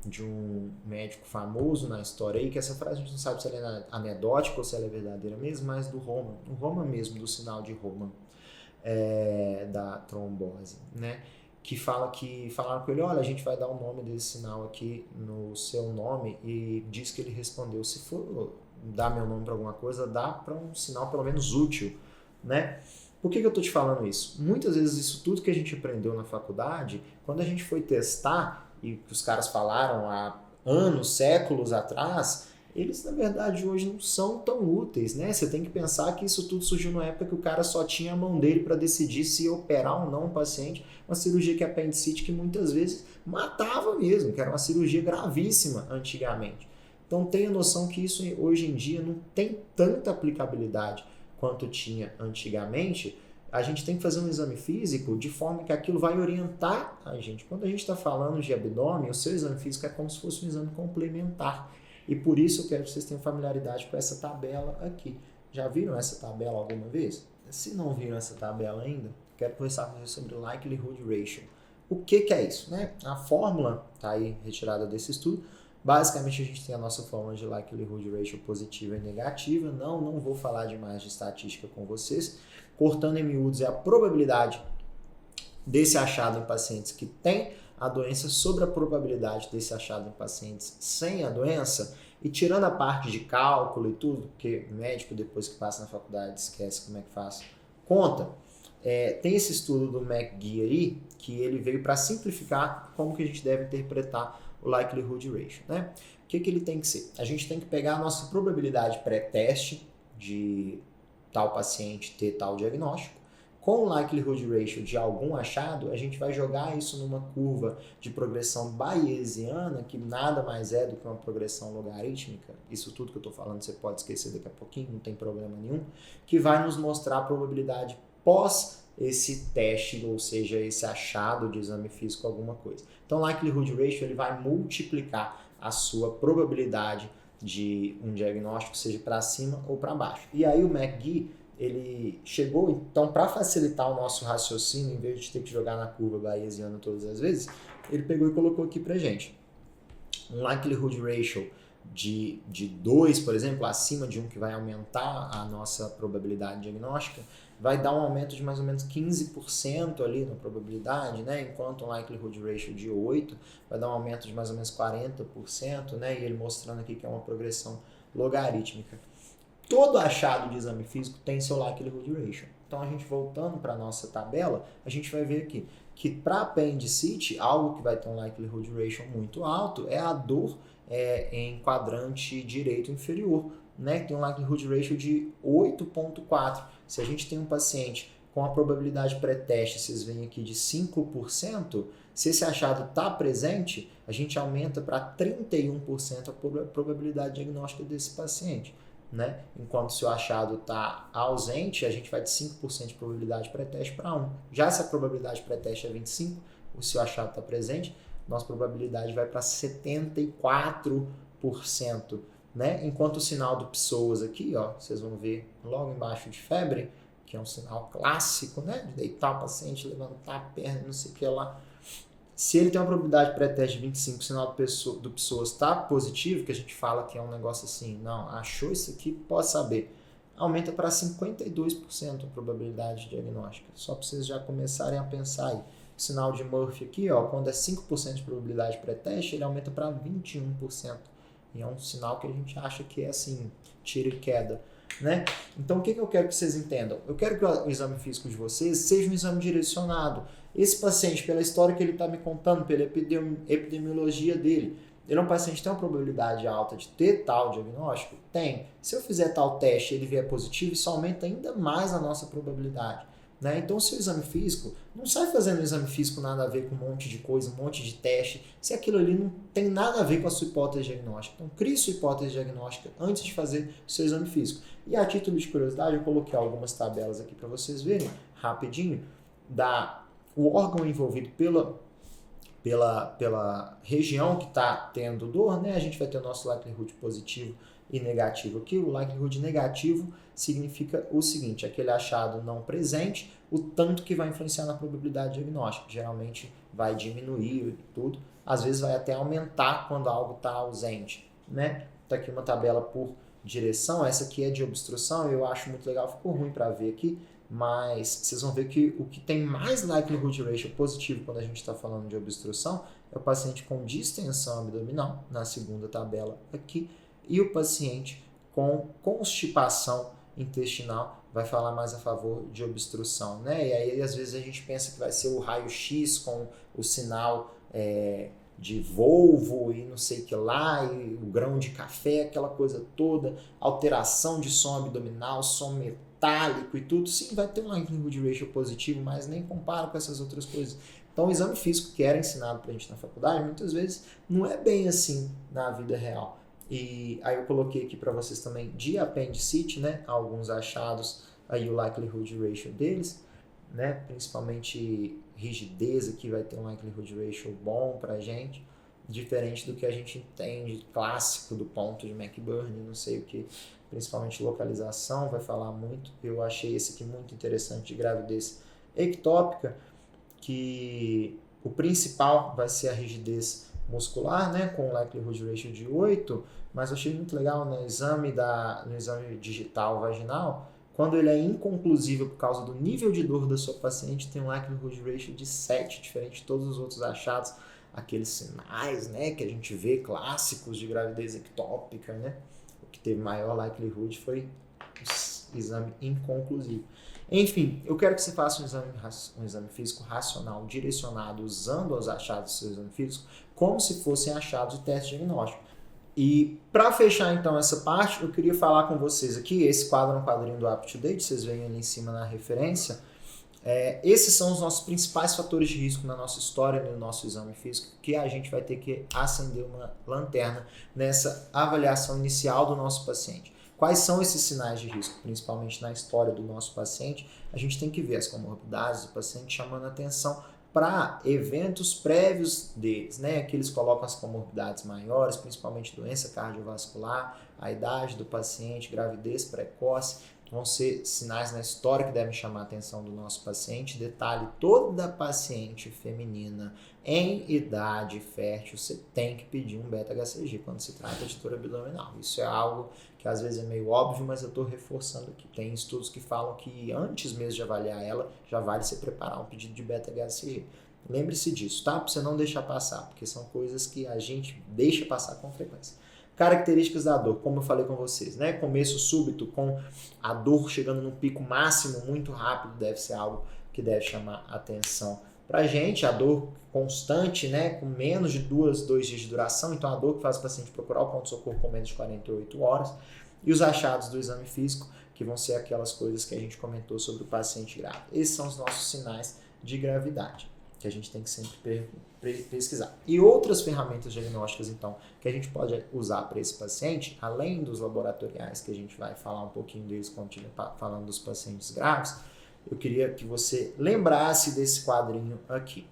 de um médico famoso na história aí, que essa frase a gente não sabe se ela é anedótica ou se ela é verdadeira mesmo, mas do Roman, o Roman mesmo, do sinal de Roman, da trombose, né? Que falaram com ele, olha, a gente vai dar o nome desse sinal aqui no seu nome, e diz que ele respondeu, se for dar meu nome para alguma coisa, dá para um sinal pelo menos útil, né? Por que eu estou te falando isso? Muitas vezes isso tudo que a gente aprendeu na faculdade, quando a gente foi testar, e que os caras falaram há anos, séculos atrás, eles na verdade hoje não são tão úteis, né? Você tem que pensar que isso tudo surgiu numa época que o cara só tinha a mão dele para decidir se operar ou não um paciente, uma cirurgia que é apendicite que muitas vezes matava mesmo, que era uma cirurgia gravíssima antigamente. Então tenha noção que isso hoje em dia não tem tanta aplicabilidade quanto tinha antigamente. A gente tem que fazer um exame físico de forma que aquilo vai orientar a gente. Quando a gente está falando de abdômen, o seu exame físico é como se fosse um exame complementar. E por isso eu quero que vocês tenham familiaridade com essa tabela aqui. Já viram essa tabela alguma vez? Se não viram essa tabela ainda, quero conversar com vocês sobre o Likelihood Ratio. O que é isso, né? A fórmula está aí retirada desse estudo. Basicamente, a gente tem a nossa fórmula de Likelihood Ratio positiva e negativa. Não vou falar demais de estatística com vocês. Cortando em miúdos, é a probabilidade desse achado em pacientes que têm a doença sobre a probabilidade desse achado em pacientes sem a doença, e tirando a parte de cálculo e tudo, porque o médico, depois que passa na faculdade, esquece como é que faz conta. Tem esse estudo do McGee aí, que ele veio para simplificar como que a gente deve interpretar o Likelihood Ratio, né? O que ele tem que ser? A gente tem que pegar a nossa probabilidade pré-teste de tal paciente ter tal diagnóstico. Com o Likelihood Ratio de algum achado, a gente vai jogar isso numa curva de progressão bayesiana, que nada mais é do que uma progressão logarítmica. Isso tudo que eu estou falando você pode esquecer daqui a pouquinho, não tem problema nenhum, que vai nos mostrar a probabilidade pós esse teste, ou seja, esse achado de exame físico, alguma coisa. Então, o Likelihood Ratio ele vai multiplicar a sua probabilidade de um diagnóstico, seja para cima ou para baixo. E aí o McGee, ele chegou, então, para facilitar o nosso raciocínio, em vez de ter que jogar na curva bayesiana todas as vezes, ele pegou e colocou aqui pra gente um Likelihood Ratio de 2, por exemplo, acima de 1, que vai aumentar a nossa probabilidade diagnóstica, vai dar um aumento de mais ou menos 15% ali na probabilidade, né? Enquanto um Likelihood Ratio de 8 vai dar um aumento de mais ou menos 40%, né? E ele mostrando aqui que é uma progressão logarítmica. Todo achado de exame físico tem seu Likelihood Ratio. Então, a gente voltando para a nossa tabela, a gente vai ver aqui que para apendicite, algo que vai ter um Likelihood Ratio muito alto é a dor em quadrante direito inferior, né, que tem um likelihood ratio de 8,4. Se a gente tem um paciente com a probabilidade pré-teste, vocês veem aqui, de 5%, se esse achado está presente, a gente aumenta para 31% a probabilidade diagnóstica desse paciente. Né? Enquanto se o achado está ausente, a gente vai de 5% de probabilidade pré-teste para 1. Já se a probabilidade pré-teste é 25%, ou se o achado está presente, nossa probabilidade vai para 74%. Né? Enquanto o sinal do psoas aqui, ó, vocês vão ver logo embaixo de febre, que é um sinal clássico, né? De deitar o paciente, levantar a perna, não sei o que lá. Se ele tem uma probabilidade pré-teste de 25, o sinal do psoas está positivo, que a gente fala que é um negócio assim, não, achou isso aqui, pode saber. Aumenta para 52% a probabilidade diagnóstica. Só para vocês já começarem a pensar aí. O sinal de Murphy aqui, ó, quando é 5% de probabilidade pré-teste, ele aumenta para 21%. E é um sinal que a gente acha que é assim, tiro e queda. Né? Então, o que eu quero que vocês entendam? Eu quero que o exame físico de vocês seja um exame direcionado. Esse paciente, pela história que ele está me contando, pela epidemiologia dele, ele é um paciente que tem uma probabilidade alta de ter tal diagnóstico? Tem. Se eu fizer tal teste e ele vier positivo, isso aumenta ainda mais a nossa probabilidade. Né? Então, se o exame físico, não sai fazendo um exame físico nada a ver com um monte de coisa, um monte de teste, se aquilo ali não tem nada a ver com a sua hipótese diagnóstica. Então, crie sua hipótese diagnóstica antes de fazer o seu exame físico. E a título de curiosidade, eu coloquei algumas tabelas aqui para vocês verem, rapidinho, o órgão envolvido pela região que está tendo dor, né? A gente vai ter o nosso likelihood positivo e negativo aqui. O likelihood negativo significa o seguinte, aquele achado não presente, o tanto que vai influenciar na probabilidade diagnóstica. Geralmente vai diminuir e tudo, às vezes vai até aumentar quando algo está ausente. Né? Tá aqui uma tabela por direção, essa aqui é de obstrução, eu acho muito legal, ficou ruim para ver aqui, mas vocês vão ver que o que tem mais likelihood ratio positivo quando a gente está falando de obstrução é o paciente com distensão abdominal, na segunda tabela aqui, e o paciente com constipação intestinal vai falar mais a favor de obstrução, né? E aí às vezes a gente pensa que vai ser o raio-x com o sinal de Volvo e não sei o que lá, e o grão de café, aquela coisa toda, alteração de som abdominal, som metálico e tudo, sim, vai ter um likelihood ratio positivo, mas nem compara com essas outras coisas. Então o exame físico que era ensinado pra gente na faculdade, muitas vezes não é bem assim na vida real. E aí eu coloquei aqui para vocês também de apendicite, né, alguns achados, aí o likelihood ratio deles, né, principalmente rigidez aqui vai ter um likelihood ratio bom pra gente, diferente do que a gente entende clássico do ponto de McBurney, não sei o que, principalmente localização, vai falar muito. Eu achei esse aqui muito interessante de gravidez ectópica, que o principal vai ser a rigidez muscular, né, com likelihood ratio de 8, mas eu achei muito legal no exame digital vaginal, quando ele é inconclusivo por causa do nível de dor da sua paciente, tem um likelihood ratio de 7, diferente de todos os outros achados, aqueles sinais, né, que a gente vê clássicos de gravidez ectópica, né? O que teve maior likelihood foi o exame inconclusivo. Enfim, eu quero que você faça um exame físico racional, direcionado, usando os achados do seu exame físico, como se fossem achados de teste diagnóstico. E para fechar então essa parte, eu queria falar com vocês aqui, esse quadro é um quadrinho do UpToDate, vocês veem ali em cima na referência. Esses são os nossos principais fatores de risco na nossa história, no nosso exame físico, que a gente vai ter que acender uma lanterna nessa avaliação inicial do nosso paciente. Quais são esses sinais de risco, principalmente na história do nosso paciente? A gente tem que ver as comorbidades do paciente chamando atenção para eventos prévios deles, né? Aqui eles colocam as comorbidades maiores, principalmente doença cardiovascular, a idade do paciente, gravidez precoce, vão ser sinais na história que devem chamar a atenção do nosso paciente. Detalhe, toda paciente feminina em idade fértil, você tem que pedir um beta-HCG quando se trata de dor abdominal. Isso é algo que às vezes é meio óbvio, mas eu estou reforçando aqui. Tem estudos que falam que antes mesmo de avaliar ela, já vale você preparar um pedido de beta-HCG. Lembre-se disso, tá? Para você não deixar passar, porque são coisas que a gente deixa passar com frequência. Características da dor, como eu falei com vocês, né? Começo súbito com a dor chegando no pico máximo muito rápido deve ser algo que deve chamar a atenção Pra gente, a dor constante, né, com menos de 2 dias de duração, então a dor que faz o paciente procurar o pronto-socorro com menos de 48 horas, e os achados do exame físico, que vão ser aquelas coisas que a gente comentou sobre o paciente grave. Esses são os nossos sinais de gravidade, que a gente tem que sempre pesquisar. E outras ferramentas diagnósticas, então, que a gente pode usar para esse paciente, além dos laboratoriais, que a gente vai falar um pouquinho deles quando estiver falando dos pacientes graves, eu queria que você lembrasse desse quadrinho aqui,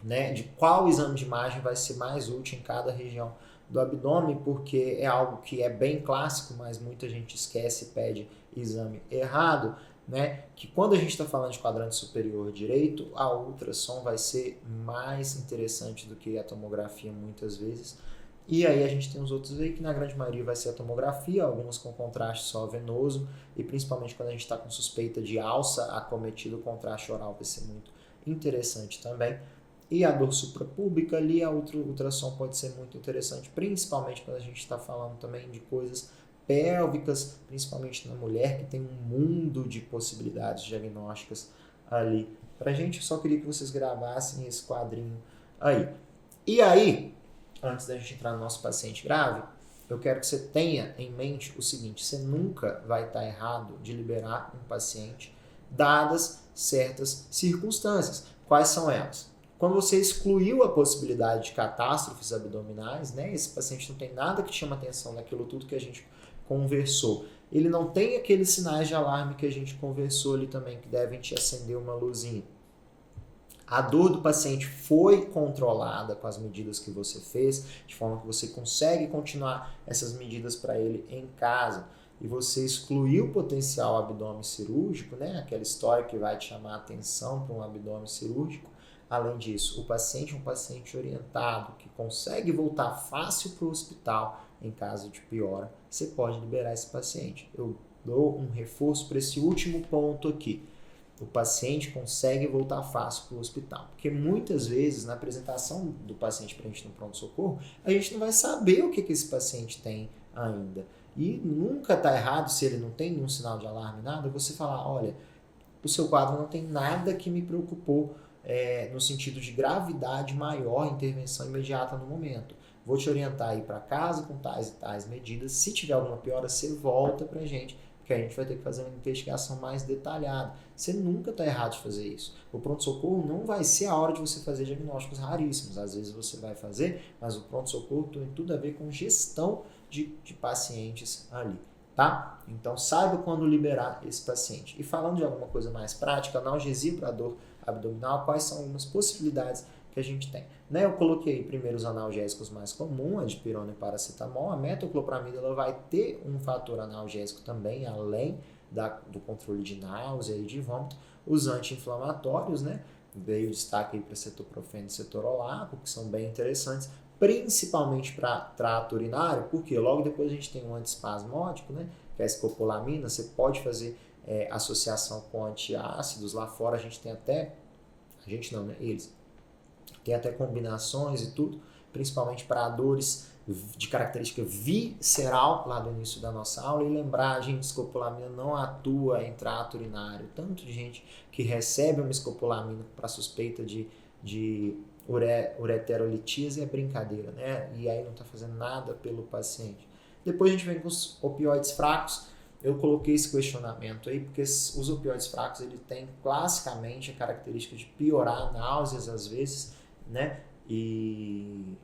né, de qual exame de imagem vai ser mais útil em cada região do abdômen, porque é algo que é bem clássico, mas muita gente esquece e pede exame errado, né? Que quando a gente está falando de quadrante superior direito, a ultrassom vai ser mais interessante do que a tomografia muitas vezes. E aí a gente tem os outros aí que na grande maioria vai ser a tomografia, alguns com contraste só venoso, e principalmente quando a gente está com suspeita de alça acometido, o contraste oral vai ser muito interessante também. E a dor suprapúbica ali, a ultrassom pode ser muito interessante, principalmente quando a gente está falando também de coisas pélvicas, principalmente na mulher, que tem um mundo de possibilidades diagnósticas ali pra gente. Eu só queria que vocês gravassem esse quadrinho aí. E aí, antes da gente entrar no nosso paciente grave, eu quero que você tenha em mente o seguinte: você nunca vai estar errado de liberar um paciente dadas certas circunstâncias. Quais são elas? Quando você excluiu a possibilidade de catástrofes abdominais, né, esse paciente não tem nada que chama atenção naquilo tudo que a gente conversou. Ele não tem aqueles sinais de alarme que a gente conversou ali também, que devem te acender uma luzinha. A dor do paciente foi controlada com as medidas que você fez, de forma que você consegue continuar essas medidas para ele em casa. E você excluiu o potencial abdômen cirúrgico, né? Aquela história que vai te chamar a atenção para um abdômen cirúrgico. Além disso, o paciente é um paciente orientado, que consegue voltar fácil para o hospital em caso de piora. Você pode liberar esse paciente. Eu dou um reforço para esse último ponto aqui. O paciente consegue voltar fácil para o hospital. Porque muitas vezes, na apresentação do paciente para a gente no pronto-socorro, a gente não vai saber o que esse paciente tem ainda. E nunca está errado, se ele não tem nenhum sinal de alarme, nada, você falar: olha, o seu quadro não tem nada que me preocupou no sentido de gravidade maior, intervenção imediata no momento. Vou te orientar a ir para casa com tais e tais medidas. Se tiver alguma piora, você volta para a gente, que a gente vai ter que fazer uma investigação mais detalhada. Você nunca está errado de fazer isso. O pronto-socorro não vai ser a hora de você fazer diagnósticos raríssimos. Às vezes você vai fazer, mas o pronto-socorro tem tudo a ver com gestão de pacientes ali, tá? Então saiba quando liberar esse paciente. E falando de alguma coisa mais prática, analgesia para dor abdominal, quais são algumas possibilidades que a gente tem, né? Eu coloquei primeiro os analgésicos mais comuns, a dipirona e paracetamol. A metoclopramida ela vai ter um fator analgésico também, além do controle de náusea e de vômito. Os anti-inflamatórios, né? Veio destaque aí para cetoprofeno e cetorolaco, que são bem interessantes, principalmente para trato urinário, porque logo depois a gente tem um antiespasmódico, né? Que é a escopolamina. Você pode fazer associação com antiácidos. Lá fora a gente tem até, a gente não, né? Eles tem até combinações e tudo, principalmente para dores de característica visceral, lá do início da nossa aula. E lembrar, a gente, escopolamina não atua em trato urinário. Tanto de gente que recebe uma escopolamina para suspeita de ureterolitíase é brincadeira, né? E aí não está fazendo nada pelo paciente. Depois a gente vem com os opioides fracos. Eu coloquei esse questionamento aí porque os opioides fracos ele tem classicamente a característica de piorar náuseas às vezes, né?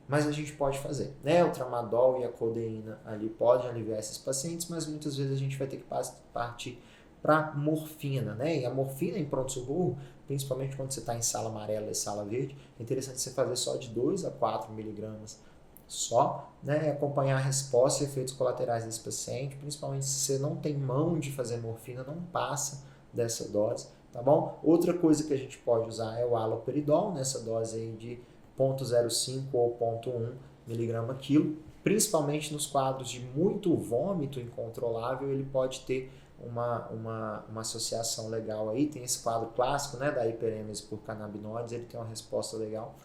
Mas a gente pode fazer, né? O tramadol e a codeína ali podem aliviar esses pacientes, mas muitas vezes a gente vai ter que partir para morfina, né? E a morfina em pronto-socorro, principalmente quando você está em sala amarela e sala verde, é interessante você fazer só de 2 a 4 miligramas só, né? Acompanhar a resposta e efeitos colaterais desse paciente, principalmente se você não tem mão de fazer morfina, não passa dessa dose, tá bom? Outra coisa que a gente pode usar é o haloperidol, nessa dose aí de 0,05 ou 0,1 miligrama quilo, principalmente nos quadros de muito vômito incontrolável, ele pode ter uma associação legal aí. Tem esse quadro clássico, né, da hiperêmese por canabinoides, ele tem uma resposta legal.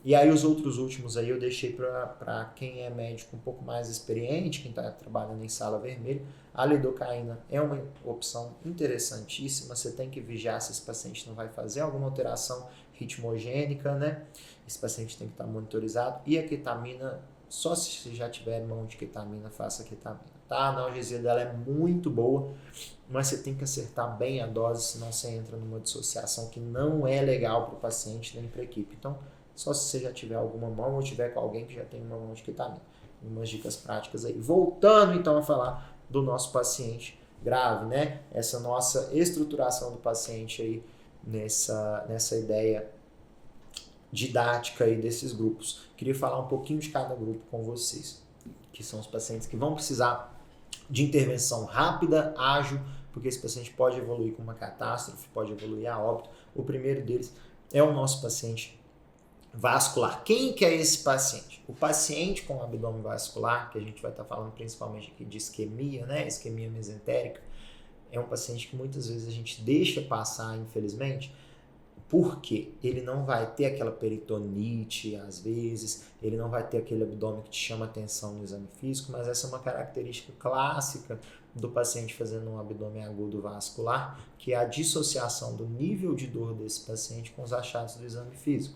E aí os outros últimos aí eu deixei para quem é médico um pouco mais experiente, quem está trabalhando em sala vermelha. A lidocaína é uma opção interessantíssima, você tem que vigiar se esse paciente não vai fazer alguma alteração ritmogênica, né? Esse paciente tem que estar monitorizado. E a ketamina, só se já tiver mão de ketamina, faça ketamina, tá? A analgesia dela é muito boa, mas você tem que acertar bem a dose, senão você entra numa dissociação que não é legal para o paciente nem para a equipe. Então, só se você já tiver alguma mão ou tiver com alguém que já tem uma mão de ketamina. Umas dicas práticas aí. Voltando então a falar do nosso paciente grave, né? Essa nossa estruturação do paciente aí nessa ideia didática aí desses grupos. Queria falar um pouquinho de cada grupo com vocês, que são os pacientes que vão precisar de intervenção rápida, ágil, porque esse paciente pode evoluir com uma catástrofe, pode evoluir a óbito. O primeiro deles é o nosso paciente vascular. Quem que é esse paciente? O paciente com abdômen vascular, que a gente vai estar falando principalmente aqui de isquemia, né? Isquemia mesentérica, é um paciente que muitas vezes a gente deixa passar, infelizmente, porque ele não vai ter aquela peritonite, às vezes, ele não vai ter aquele abdômen que te chama atenção no exame físico, mas essa é uma característica clássica do paciente fazendo um abdômen agudo vascular, que é a dissociação do nível de dor desse paciente com os achados do exame físico.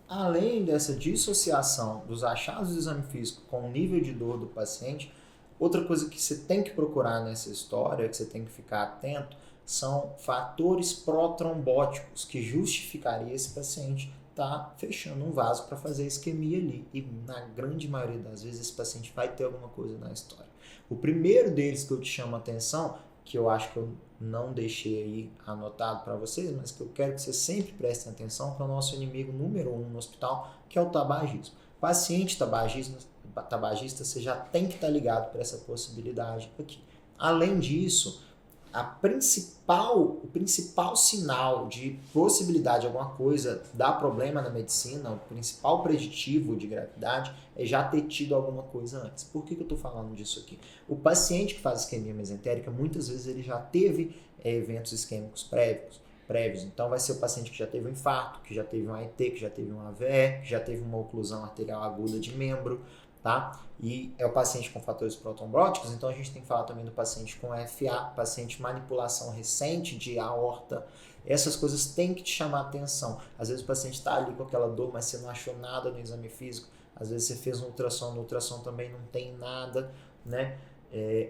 Além dessa dissociação dos achados do exame físico com o nível de dor do paciente, outra coisa que você tem que procurar nessa história, que você tem que ficar atento, são fatores protrombóticos que justificaria esse paciente estar fechando um vaso para fazer isquemia ali. E na grande maioria das vezes esse paciente vai ter alguma coisa na história. O primeiro deles que eu te chamo a atenção, que eu acho que eu não deixei aí anotado para vocês, mas que eu quero que vocês sempre prestem atenção, que é o nosso inimigo número 1 no hospital, que é o tabagismo. Paciente tabagista, você já tem que estar ligado para essa possibilidade aqui. Além disso, o principal sinal de possibilidade de alguma coisa dar problema na medicina, o principal preditivo de gravidade é já ter tido alguma coisa antes. Por que eu estou falando disso aqui? O paciente que faz isquemia mesentérica, muitas vezes ele já teve eventos isquêmicos prévios. Então vai ser o paciente que já teve um infarto, que já teve um AIT, que já teve um AVE, que já teve uma oclusão arterial aguda de membro, tá? E é o paciente com fatores protrombóticos, então a gente tem que falar também do paciente com FA, paciente manipulação recente de aorta. Essas coisas têm que te chamar a atenção. Às vezes o paciente está ali com aquela dor, mas você não achou nada no exame físico. Às vezes você fez um ultrassom, no ultrassom também não tem nada, né?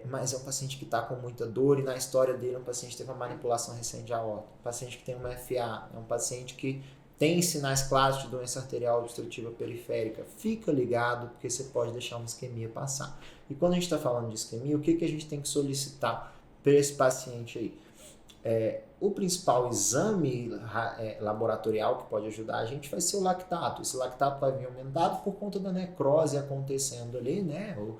Mas é um paciente que está com muita dor e na história dele é um paciente que teve uma manipulação recente de aorta. Um paciente que tem uma FA, é um paciente que tem sinais clássicos de doença arterial obstrutiva periférica. Fica ligado, porque você pode deixar uma isquemia passar. E quando a gente está falando de isquemia, o que a gente tem que solicitar para esse paciente aí? O principal exame laboratorial que pode ajudar a gente vai ser o lactato. Esse lactato vai vir aumentado por conta da necrose acontecendo ali, né? O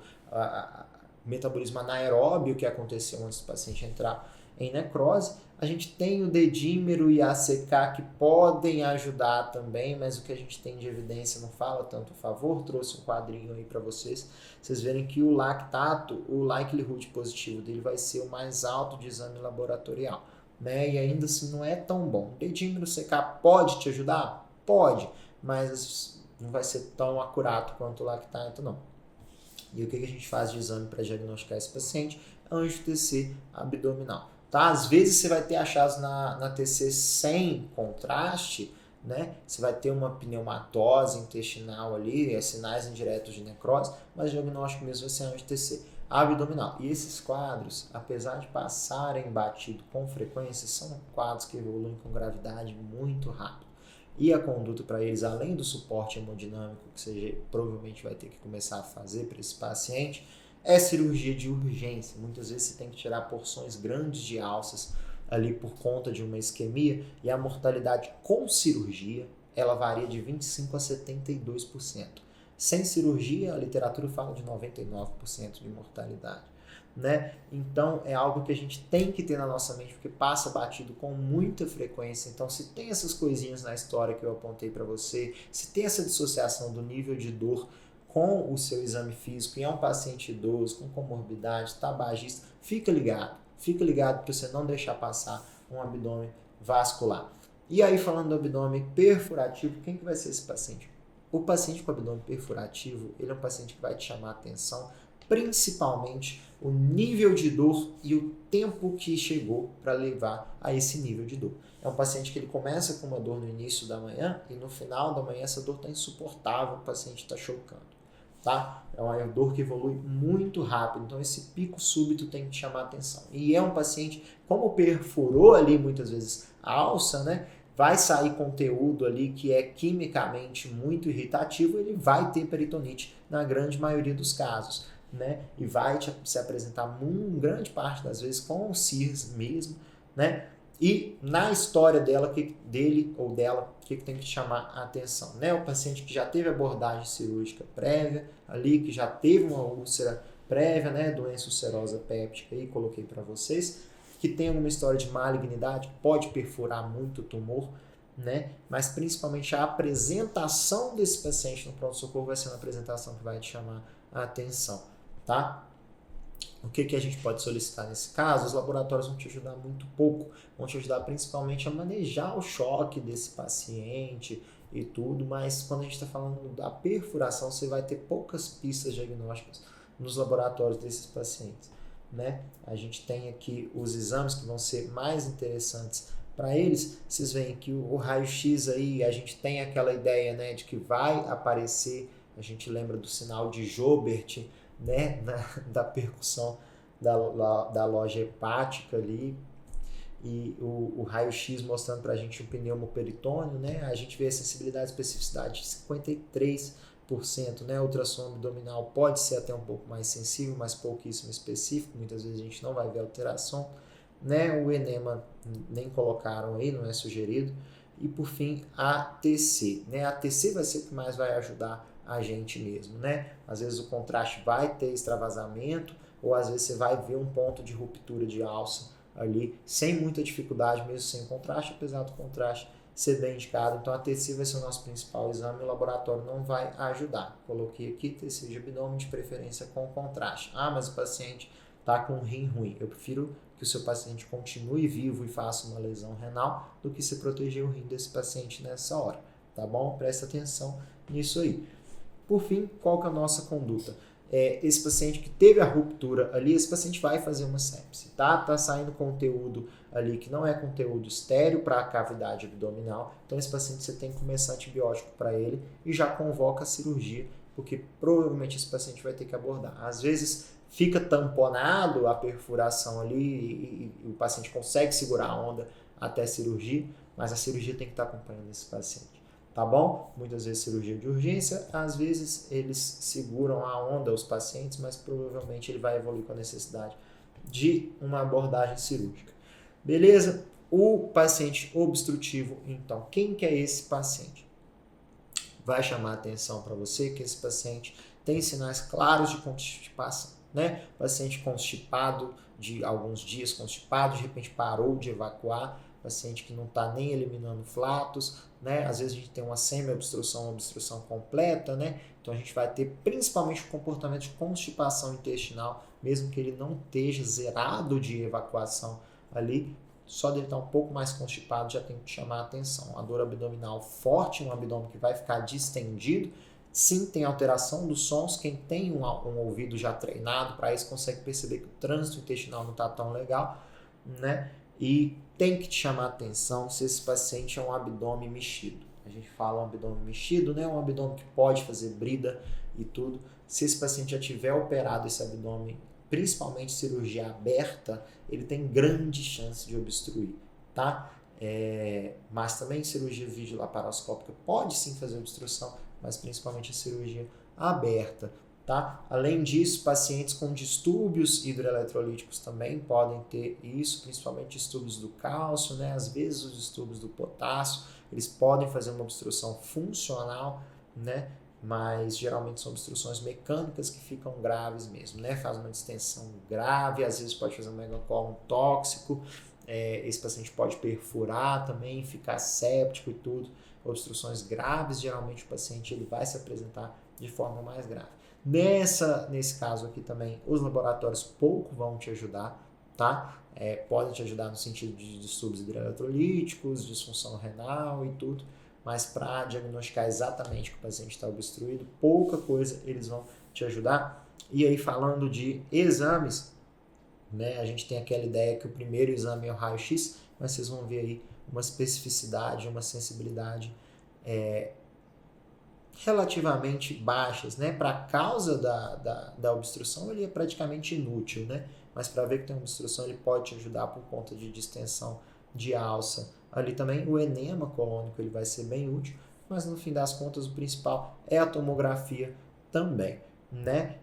metabolismo anaeróbio que aconteceu antes do paciente entrar em necrose. A gente tem o dedímero e a ACK que podem ajudar também, mas o que a gente tem de evidência não fala tanto a favor. Trouxe um quadrinho aí para vocês verem que o lactato, o likelihood positivo dele vai ser o mais alto de exame laboratorial, né? E ainda assim não é tão bom. O dedímero CK pode te ajudar? Pode, mas não vai ser tão acurado quanto o lactato, não. E o que a gente faz de exame para diagnosticar esse paciente? Angio-TC abdominal. Tá? Às vezes você vai ter achados na TC sem contraste, né? Você vai ter uma pneumatose intestinal ali, sinais indiretos de necrose, mas o diagnóstico mesmo vai ser angio-TC abdominal. E esses quadros, apesar de passarem batido com frequência, são quadros que evoluem com gravidade muito rápido. E a conduta para eles, além do suporte hemodinâmico que você provavelmente vai ter que começar a fazer para esse paciente, é cirurgia de urgência. Muitas vezes você tem que tirar porções grandes de alças ali por conta de uma isquemia e a mortalidade com cirurgia ela varia de 25% a 72%. Sem cirurgia, a literatura fala de 99% de mortalidade, né? Então é algo que a gente tem que ter na nossa mente porque passa batido com muita frequência. Então se tem essas coisinhas na história que eu apontei para você, se tem essa dissociação do nível de dor com o seu exame físico e é um paciente idoso com comorbidade, tabagista, fica ligado para você não deixar passar um abdômen vascular. E aí falando do abdômen perfurativo, quem que vai ser esse paciente? O paciente com abdômen perfurativo, ele é um paciente que vai te chamar a atenção, principalmente o nível de dor e o tempo que chegou para levar a esse nível de dor. É um paciente que ele começa com uma dor no início da manhã e no final da manhã essa dor está insuportável, o paciente está chocando. Tá? É uma dor que evolui muito rápido, então esse pico súbito tem que chamar a atenção. E é um paciente, como perfurou ali muitas vezes a alça, né? Vai sair conteúdo ali que é quimicamente muito irritativo, ele vai ter peritonite na grande maioria dos casos, né? E vai se apresentar grande parte das vezes com o CIRS mesmo, né? E na história dele ou dela, o que tem que chamar a atenção? Né? O paciente que já teve abordagem cirúrgica prévia, ali que já teve uma úlcera prévia, né? Doença ulcerosa péptica, aí coloquei para vocês, que tem uma história de malignidade, pode perfurar muito o tumor, né? Mas principalmente a apresentação desse paciente no pronto-socorro vai ser uma apresentação que vai te chamar a atenção, tá? O que a gente pode solicitar nesse caso? Os laboratórios vão te ajudar muito pouco, vão te ajudar principalmente a manejar o choque desse paciente e tudo, mas quando a gente está falando da perfuração, você vai ter poucas pistas diagnósticas nos laboratórios desses pacientes, né? A gente tem aqui os exames que vão ser mais interessantes para eles. Vocês veem que o raio-x aí, a gente tem aquela ideia, né, de que vai aparecer, a gente lembra do sinal de Joubert, né, da percussão da loja hepática ali, e o raio-x mostrando para a gente o pneumoperitônio, né, a gente vê a sensibilidade e especificidade de 53%, né, ultrassom abdominal pode ser até um pouco mais sensível, mas pouquíssimo específico, muitas vezes a gente não vai ver alteração, né, o enema nem colocaram aí, não é sugerido, e por fim a TC, né, a TC vai ser o que mais vai ajudar a gente mesmo, né? Às vezes o contraste vai ter extravasamento, ou às vezes você vai ver um ponto de ruptura de alça ali, sem muita dificuldade, mesmo sem contraste, apesar do contraste ser bem indicado. Então a TC vai ser o nosso principal exame, o laboratório não vai ajudar. Coloquei aqui TC de abdômen, de preferência com contraste. Ah, mas o paciente está com um rim ruim. Eu prefiro que o seu paciente continue vivo e faça uma lesão renal do que se proteger o rim desse paciente nessa hora, tá bom? Presta atenção nisso aí. Por fim, qual que é a nossa conduta? Esse paciente que teve a ruptura ali, esse paciente vai fazer uma sepse, tá? Tá saindo conteúdo ali que não é conteúdo estéril para a cavidade abdominal, então esse paciente você tem que começar antibiótico para ele e já convoca a cirurgia, porque provavelmente esse paciente vai ter que abordar. Às vezes fica tamponado a perfuração ali e o paciente consegue segurar a onda até a cirurgia, mas a cirurgia tem que estar acompanhando esse paciente. Tá bom? Muitas vezes cirurgia de urgência, às vezes eles seguram a onda os pacientes, mas provavelmente ele vai evoluir com a necessidade de uma abordagem cirúrgica. Beleza? O paciente obstrutivo, então, quem que é esse paciente? Vai chamar a atenção para você que esse paciente tem sinais claros de constipação, né? Paciente constipado de alguns dias, constipado, de repente parou de evacuar, paciente que não está nem eliminando flatos, né? Às vezes a gente tem uma semi-obstrução, uma obstrução completa, né? Então a gente vai ter principalmente o comportamento de constipação intestinal, mesmo que ele não esteja zerado de evacuação ali, só dele estar um pouco mais constipado já tem que chamar a atenção. A dor abdominal forte, um abdômen que vai ficar distendido, sim, tem alteração dos sons. Quem tem um ouvido já treinado para isso consegue perceber que o trânsito intestinal não está tão legal, né? E tem que te chamar a atenção se esse paciente é um abdômen mexido. A gente fala um abdômen mexido, né? Um abdômen que pode fazer brida e tudo. Se esse paciente já tiver operado esse abdômen, principalmente cirurgia aberta, ele tem grande chance de obstruir, tá? Mas também cirurgia videolaparoscópica pode sim fazer obstrução, mas principalmente a cirurgia aberta, tá? Além disso, pacientes com distúrbios hidroeletrolíticos também podem ter isso, principalmente distúrbios do cálcio, né? Às vezes os distúrbios do potássio, eles podem fazer uma obstrução funcional, né? Mas geralmente são obstruções mecânicas que ficam graves mesmo, né? Faz uma distensão grave, às vezes pode fazer um megacólon tóxico, esse paciente pode perfurar também, ficar séptico e tudo. Obstruções graves, geralmente o paciente ele vai se apresentar de forma mais grave. Nesse caso aqui também, os laboratórios pouco vão te ajudar, tá? Podem te ajudar no sentido de distúrbios hidroeletrolíticos, disfunção renal e tudo, mas para diagnosticar exatamente que o paciente está obstruído, pouca coisa eles vão te ajudar. E aí, falando de exames, né, a gente tem aquela ideia que o primeiro exame é o raio-x, mas vocês vão ver aí uma especificidade, uma sensibilidade relativamente baixas, né? Para a causa da obstrução, ele é praticamente inútil, né? Mas para ver que tem uma obstrução, ele pode te ajudar por conta de distensão de alça. Ali também o enema colônico ele vai ser bem útil, mas no fim das contas o principal é a tomografia também, né?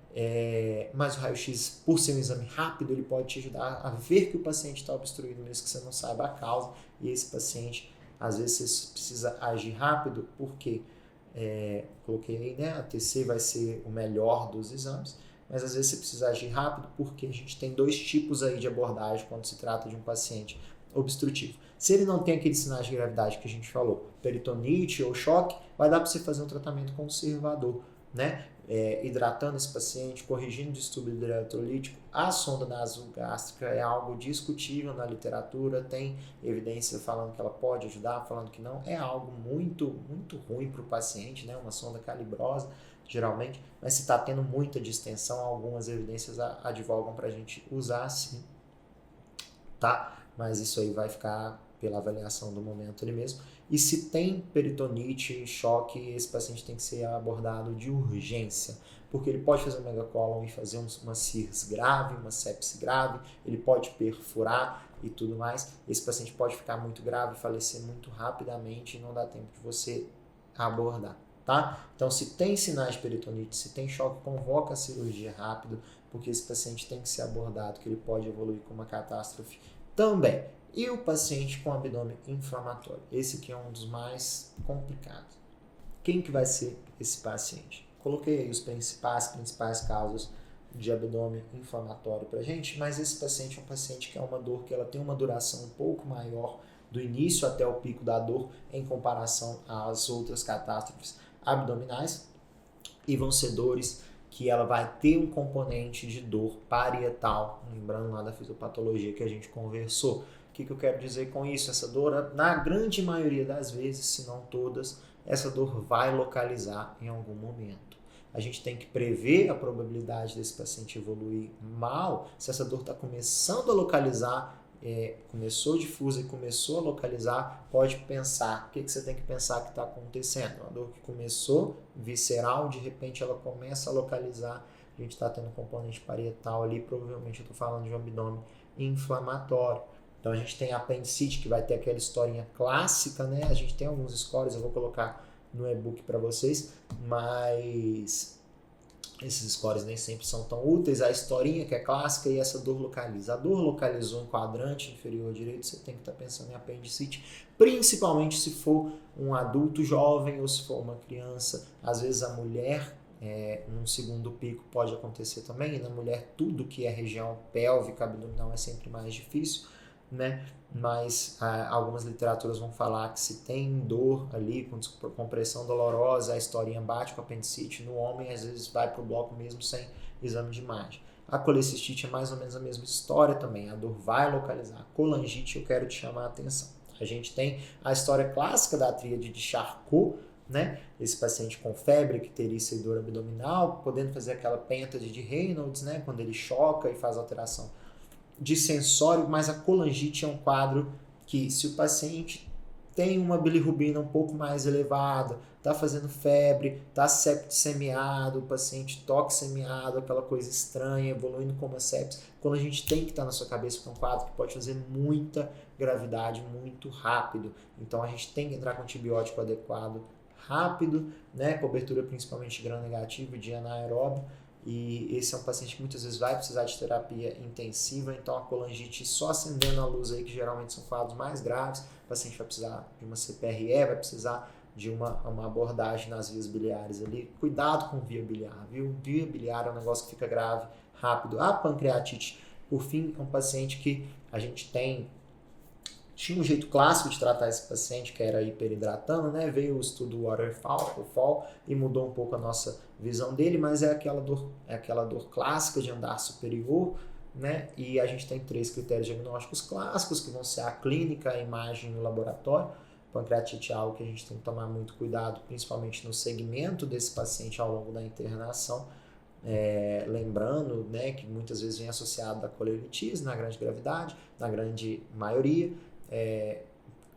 Mas o raio-x, por ser um exame rápido, ele pode te ajudar a ver que o paciente está obstruído, mesmo que você não saiba a causa, e esse paciente, às vezes, você precisa agir rápido, porque coloquei aí, né? A TC vai ser o melhor dos exames, mas às vezes você precisa agir rápido porque a gente tem dois tipos aí de abordagem quando se trata de um paciente obstrutivo. Se ele não tem aqueles sinais de gravidade que a gente falou, peritonite ou choque, vai dar para você fazer um tratamento conservador, né? Hidratando esse paciente, corrigindo o distúrbio eletrolítico. A sonda nasogástrica é algo discutível na literatura, tem evidência falando que ela pode ajudar, falando que não. É algo muito, muito ruim para o paciente, né? Uma sonda calibrosa, geralmente, mas se está tendo muita distensão, algumas evidências advogam para a gente usar sim, tá? Mas isso aí vai ficar pela avaliação do momento ali mesmo. E se tem peritonite, choque, esse paciente tem que ser abordado de urgência, porque ele pode fazer um megacolon e fazer uma CIRS grave, uma sepse grave, ele pode perfurar e tudo mais. Esse paciente pode ficar muito grave, falecer muito rapidamente e não dá tempo de você abordar, tá? Então, se tem sinais de peritonite, se tem choque, convoca a cirurgia rápido, porque esse paciente tem que ser abordado, que ele pode evoluir com uma catástrofe também. E o paciente com abdômen inflamatório? Esse aqui é um dos mais complicados. Quem que vai ser esse paciente? Coloquei aí os principais causas de abdômen inflamatório para a gente, mas esse paciente é um paciente que é uma dor que ela tem uma duração um pouco maior do início até o pico da dor em comparação às outras catástrofes abdominais, e vão ser dores que ela vai ter um componente de dor parietal, lembrando lá da fisiopatologia que a gente conversou. O que eu quero dizer com isso? Essa dor, na grande maioria das vezes, se não todas, essa dor vai localizar em algum momento. A gente tem que prever a probabilidade desse paciente evoluir mal. Se essa dor está começando a localizar, começou difusa e começou a localizar, pode pensar. O que você tem que pensar que está acontecendo? Uma dor que começou visceral, de repente ela começa a localizar, a gente está tendo um componente parietal ali, provavelmente eu estou falando de um abdômen inflamatório. Então a gente tem a apendicite, que vai ter aquela historinha clássica, né? A gente tem alguns scores, eu vou colocar no e-book para vocês, mas esses scores nem sempre são tão úteis. A historinha que é clássica e essa dor localiza. A dor localizou em quadrante inferior direito, você tem que estar pensando em apendicite, principalmente se for um adulto jovem ou se for uma criança. Às vezes a mulher, num segundo pico pode acontecer também, e na mulher tudo que é região pélvica, abdominal é sempre mais difícil, né? Mas algumas literaturas vão falar que se tem dor ali, com compressão dolorosa, a historinha bate com apendicite no homem, às vezes vai para o bloco mesmo sem exame de imagem. A colecistite é mais ou menos a mesma história também, a dor vai localizar. A colangite, eu quero te chamar a atenção. A gente tem a história clássica da tríade de Charcot, né? Esse paciente com febre, icterícia e dor abdominal, podendo fazer aquela pêntade de Reynolds, né? Quando ele choca e faz alteração de sensório, mas a colangite é um quadro que, se o paciente tem uma bilirrubina um pouco mais elevada, está fazendo febre, está septicemiado, o paciente toxemiado, aquela coisa estranha, evoluindo com uma sepsis, quando a gente tem que estar na sua cabeça com um quadro que pode fazer muita gravidade muito rápido. Então a gente tem que entrar com antibiótico adequado rápido, né? Cobertura principalmente gram-negativo, de anaeróbio. E esse é um paciente que muitas vezes vai precisar de terapia intensiva, então a colangite só acendendo a luz aí, que geralmente são quadros mais graves, o paciente vai precisar de uma CPRE, vai precisar de uma abordagem nas vias biliares ali. Cuidado com via biliar, viu? Via biliar é um negócio que fica grave rápido. A pancreatite, por fim, é um paciente que a gente tinha um jeito clássico de tratar esse paciente, que era hiperidratando, né? Veio o estudo Waterfall e mudou um pouco a nossa visão dele, mas é aquela dor clássica de andar superior, né? E a gente tem 3 critérios diagnósticos clássicos, que vão ser a clínica, a imagem e o laboratório. O Pancreatite é algo que a gente tem que tomar muito cuidado, principalmente no segmento desse paciente ao longo da internação. Lembrando, né, que muitas vezes vem associado à colelitise na grande gravidade, na grande maioria.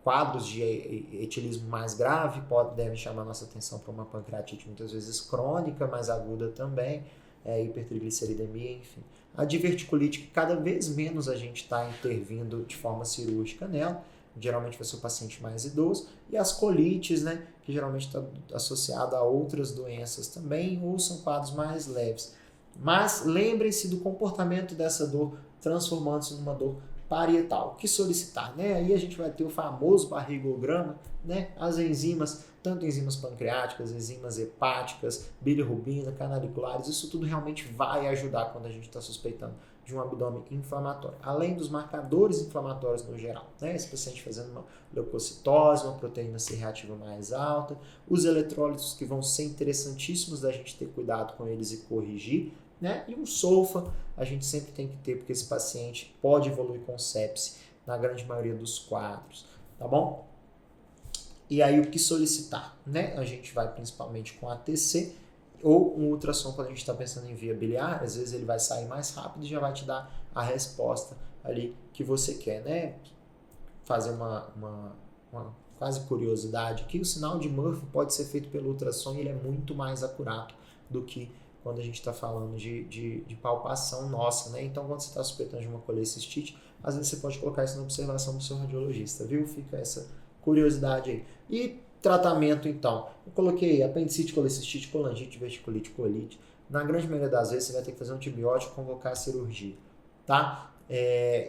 Quadros de etilismo mais grave devem chamar nossa atenção para uma pancreatite muitas vezes crônica, mais aguda também, hipertrigliceridemia, enfim. A diverticulite, que cada vez menos a gente está intervindo de forma cirúrgica nela, geralmente vai ser o paciente mais idoso, e as colites, né, que geralmente está associada a outras doenças também, ou são quadros mais leves. Mas lembrem-se do comportamento dessa dor transformando-se numa dor parietal. O que solicitar? Né? Aí a gente vai ter o famoso barrigograma, né? As enzimas, tanto enzimas pancreáticas, enzimas hepáticas, bilirrubina, canaliculares, isso tudo realmente vai ajudar quando a gente está suspeitando de um abdômen inflamatório. Além dos marcadores inflamatórios no geral, né? Esse paciente fazendo uma leucocitose, uma proteína C reativa mais alta, os eletrólitos que vão ser interessantíssimos da gente ter cuidado com eles e corrigir, né? E um SOFA a gente sempre tem que ter, porque esse paciente pode evoluir com sepse na grande maioria dos quadros, tá bom? E aí o que solicitar, né? A gente vai principalmente com ATC ou um ultrassom quando a gente está pensando em via biliar, às vezes ele vai sair mais rápido e já vai te dar a resposta ali que você quer, né? Fazer uma quase curiosidade aqui, o sinal de Murphy pode ser feito pelo ultrassom e ele é muito mais acurado do que quando a gente está falando de palpação nossa, né? Então, quando você está suspeitando de uma colecistite, às vezes você pode colocar isso na observação do seu radiologista, viu? Fica essa curiosidade aí. E tratamento, então. Eu coloquei apendicite, colecistite, colangite, diverticulite, colite. Na grande maioria das vezes, você vai ter que fazer um antibiótico e convocar a cirurgia, tá?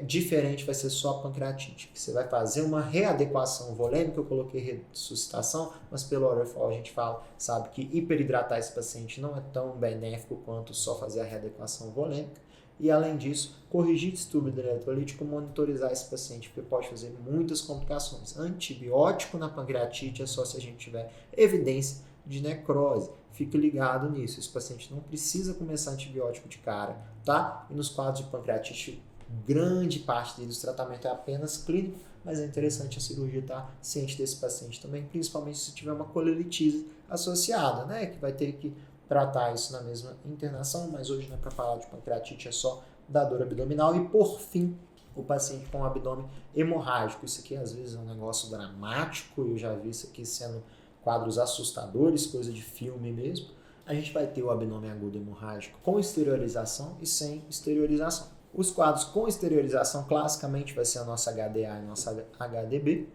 Diferente vai ser só a pancreatite, que você vai fazer uma readequação volêmica, eu coloquei ressuscitação, mas pelo Orefol a gente sabe que hiperidratar esse paciente não é tão benéfico quanto só fazer a readequação volêmica, e além disso, corrigir distúrbio eletrolítico, monitorizar esse paciente, porque pode fazer muitas complicações. Antibiótico na pancreatite é só se a gente tiver evidência de necrose. Fique ligado nisso, esse paciente não precisa começar antibiótico de cara, tá? E nos quadros de pancreatite, grande parte deles, o tratamento é apenas clínico, mas é interessante a cirurgia estar ciente desse paciente também, principalmente se tiver uma colelitise associada, né? Que vai ter que tratar isso na mesma internação, mas hoje não é para falar de pancreatite, é só da dor abdominal. E por fim, o paciente com abdômen hemorrágico. Isso aqui às vezes é um negócio dramático, eu já vi isso aqui sendo quadros assustadores, coisa de filme mesmo. A gente vai ter o abdômen agudo hemorrágico com exteriorização e sem exteriorização. Os quadros com exteriorização, classicamente, vai ser a nossa HDA e a nossa HDB.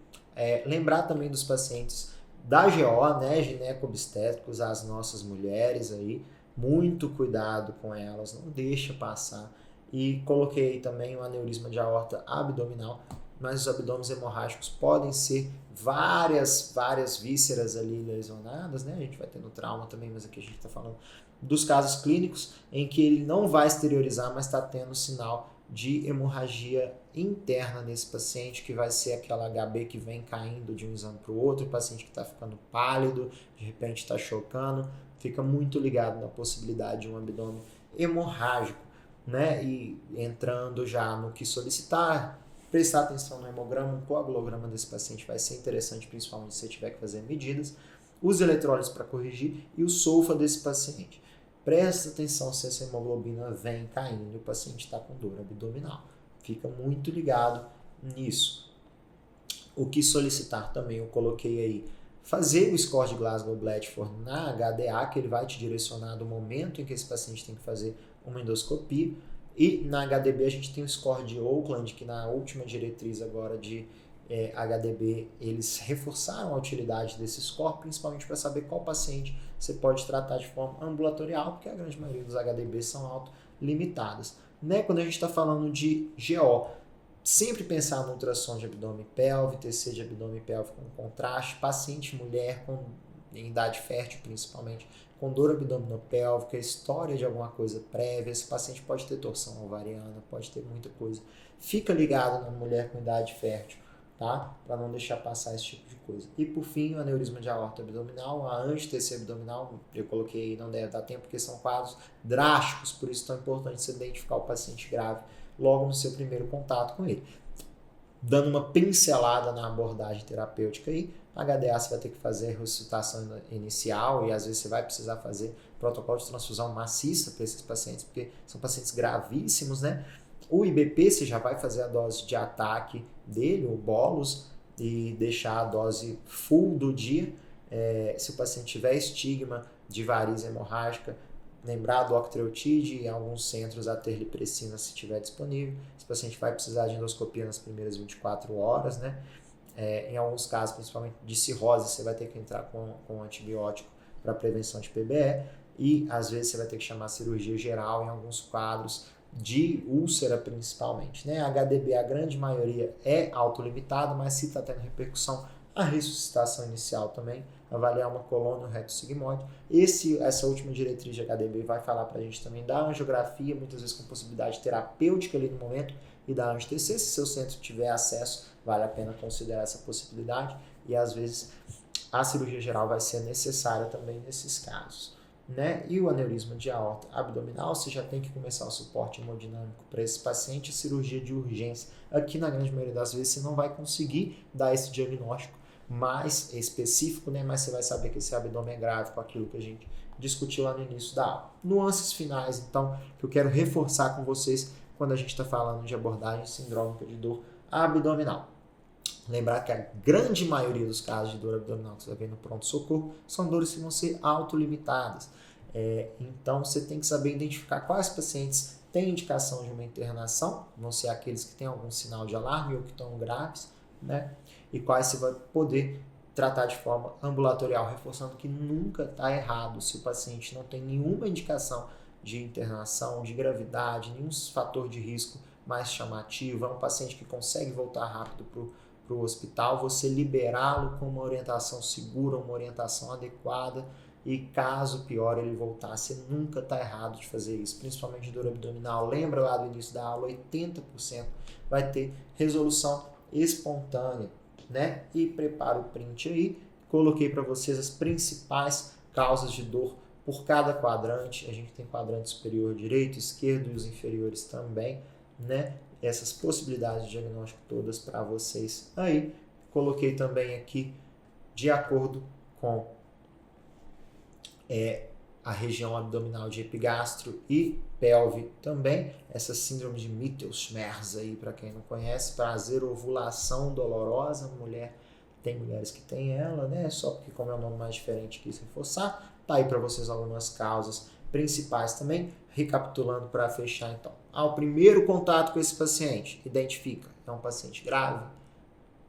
Lembrar também dos pacientes da GO, né, gineco-obstétricos, as nossas mulheres aí, muito cuidado com elas, não deixa passar. E coloquei também um aneurisma de aorta abdominal, mas os abdômenes hemorrágicos podem ser várias vísceras ali lesionadas, né? A gente vai ter no trauma também, mas aqui a gente está falando dos casos clínicos em que ele não vai exteriorizar, mas está tendo sinal de hemorragia interna nesse paciente, que vai ser aquela HB que vem caindo de um exame para o outro, o paciente que está ficando pálido, de repente está chocando, fica muito ligado na possibilidade de um abdômen hemorrágico, né? E entrando já no que solicitar, prestar atenção no hemograma, o coagulograma desse paciente vai ser interessante, principalmente se você tiver que fazer medidas, os eletrólitos para corrigir e o SOFA desse paciente. Presta atenção se essa hemoglobina vem caindo e o paciente está com dor abdominal. Fica muito ligado nisso. O que solicitar também, eu coloquei aí, fazer o score de Glasgow-Blatchford na HDA, que ele vai te direcionar do momento em que esse paciente tem que fazer uma endoscopia. E na HDB a gente tem o score de Oakland, que na última diretriz agora de HDB, eles reforçaram a utilidade desse score, principalmente para saber qual paciente você pode tratar de forma ambulatorial, porque a grande maioria dos HDBs são autolimitadas. Né? Quando a gente está falando de GO, sempre pensar no ultrassom de abdômen pélvico, TC de abdômen pélvico com contraste, paciente mulher em idade fértil principalmente, com dor abdominopélvica, história de alguma coisa prévia, esse paciente pode ter torção ovariana, pode ter muita coisa. Fica ligado na mulher com idade fértil, tá? Para não deixar passar esse tipo de coisa. E por fim, o aneurisma de aorta abdominal, a anti-TC abdominal, eu coloquei aí, não deve dar tempo, porque são quadros drásticos, por isso é tão importante você identificar o paciente grave logo no seu primeiro contato com ele. dando uma pincelada na abordagem terapêutica aí. HDA você vai ter que fazer ressuscitação inicial e às vezes você vai precisar fazer protocolo de transfusão maciça para esses pacientes, porque são pacientes gravíssimos, né? O IBP você já vai fazer a dose de ataque dele, o bolus, e deixar a dose full do dia. Se o paciente tiver estigma de varize hemorrágica, lembrar do octreotide e alguns centros a terlipressina se tiver disponível. Esse paciente vai precisar de endoscopia nas primeiras 24 horas, né? Em alguns casos, principalmente de cirrose, você vai ter que entrar com antibiótico para prevenção de PBE e às vezes você vai ter que chamar cirurgia geral em alguns quadros de úlcera principalmente, né? HDB, a grande maioria é autolimitado, mas se está tendo repercussão, a ressuscitação inicial também, avaliar uma colônia, um reto sigmoide. Essa última diretriz de HDB vai falar para a gente também da angiografia, muitas vezes com possibilidade terapêutica ali no momento, e da angio-TC. Se seu centro tiver acesso, vale a pena considerar essa possibilidade, e às vezes a cirurgia geral vai ser necessária também nesses casos. Né? E o aneurisma de aorta abdominal, você já tem que começar o suporte hemodinâmico para esse paciente, a cirurgia de urgência. Aqui, na grande maioria das vezes, você não vai conseguir dar esse diagnóstico mais específico, né? Mas você vai saber que esse abdômen é grave com aquilo que a gente discutiu lá no início da aula. Nuances finais, então, que eu quero reforçar com vocês quando a gente está falando de abordagem sindrômica de dor abdominal. Lembrar que a grande maioria dos casos de dor abdominal que você vai ver no pronto-socorro são dores que vão ser autolimitadas. Então, você tem que saber identificar quais pacientes têm indicação de uma internação, vão ser aqueles que têm algum sinal de alarme ou que estão graves, né? E quais você vai poder tratar de forma ambulatorial, reforçando que nunca está errado se o paciente não tem nenhuma indicação de internação, de gravidade, nenhum fator de risco mais chamativo, é um paciente que consegue voltar rápido para o hospital, você liberá-lo com uma orientação segura, uma orientação adequada, e caso pior ele voltar, você nunca está errado de fazer isso, principalmente dor abdominal. Lembra lá do início da aula, 80% vai ter resolução espontânea, né? E prepara o print aí, coloquei para vocês as principais causas de dor por cada quadrante. A gente tem quadrante superior direito, esquerdo e os inferiores também, né? Essas possibilidades de diagnóstico todas para vocês aí. Coloquei também aqui de acordo com a região abdominal de epigastro e pelve também, essa síndrome de Mittelschmerz aí, para quem não conhece, prazer, ovulação dolorosa, tem mulheres que têm ela, né? Só porque como é um nome mais diferente quis reforçar. Tá aí para vocês algumas causas principais também, recapitulando para fechar então. O primeiro contato com esse paciente, identifica, é um paciente grave,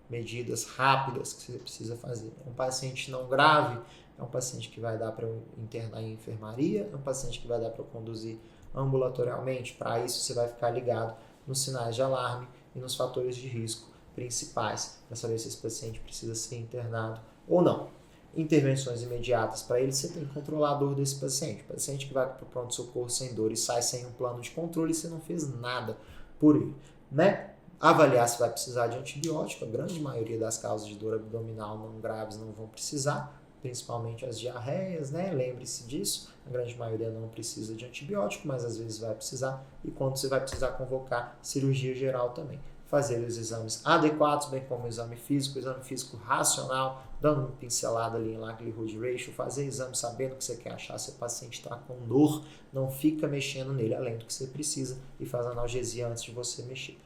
medidas rápidas que você precisa fazer. É um paciente não grave, é um paciente que vai dar para internar em enfermaria, é um paciente que vai dar para conduzir ambulatorialmente. Para isso você vai ficar ligado nos sinais de alarme e nos fatores de risco principais para saber se esse paciente precisa ser internado ou não. Intervenções imediatas para ele, você tem que controlar a dor desse paciente. O paciente que vai para o pronto-socorro sem dor e sai sem um plano de controle, você não fez nada por ele, né? Avaliar se vai precisar de antibiótico. A grande maioria das causas de dor abdominal não graves não vão precisar, principalmente as diarreias, né? Lembre-se disso. A grande maioria não precisa de antibiótico, mas às vezes vai precisar. E quando você vai precisar convocar cirurgia geral também. Fazer os exames adequados, bem como o exame físico racional, dando uma pincelada ali em likelihood ratio, fazer exame sabendo o que você quer achar, se o paciente está com dor, não fica mexendo nele além do que você precisa e faz analgesia antes de você mexer.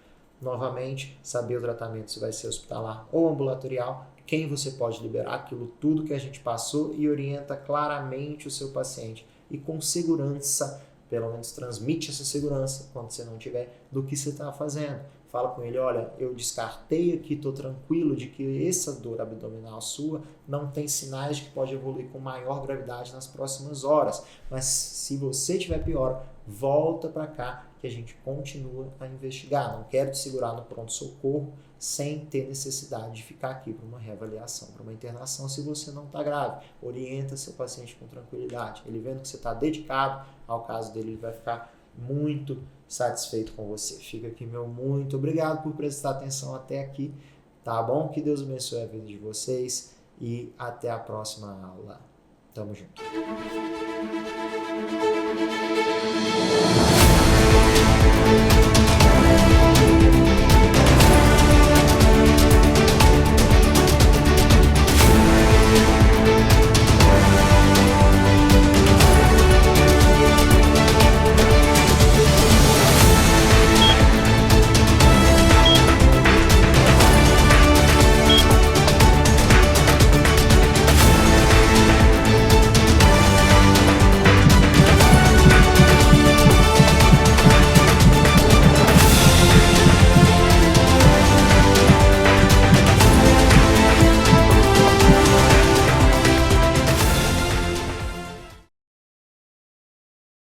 Novamente, saber o tratamento se vai ser hospitalar ou ambulatorial, quem você pode liberar, aquilo tudo que a gente passou, e orienta claramente o seu paciente e com segurança, pelo menos transmite essa segurança quando você não tiver, do que você está fazendo. Fala com ele, olha, eu descartei aqui, estou tranquilo de que essa dor abdominal sua não tem sinais de que pode evoluir com maior gravidade nas próximas horas. Mas se você tiver pior, volta para cá que a gente continua a investigar. Não quero te segurar no pronto-socorro sem ter necessidade de ficar aqui para uma reavaliação, para uma internação se você não está grave. Orienta seu paciente com tranquilidade. Ele vendo que você está dedicado ao caso dele, ele vai ficar muito satisfeito com você. Fica aqui meu muito obrigado por prestar atenção até aqui, tá bom? Que Deus abençoe a vida de vocês e até a próxima aula. Tamo junto.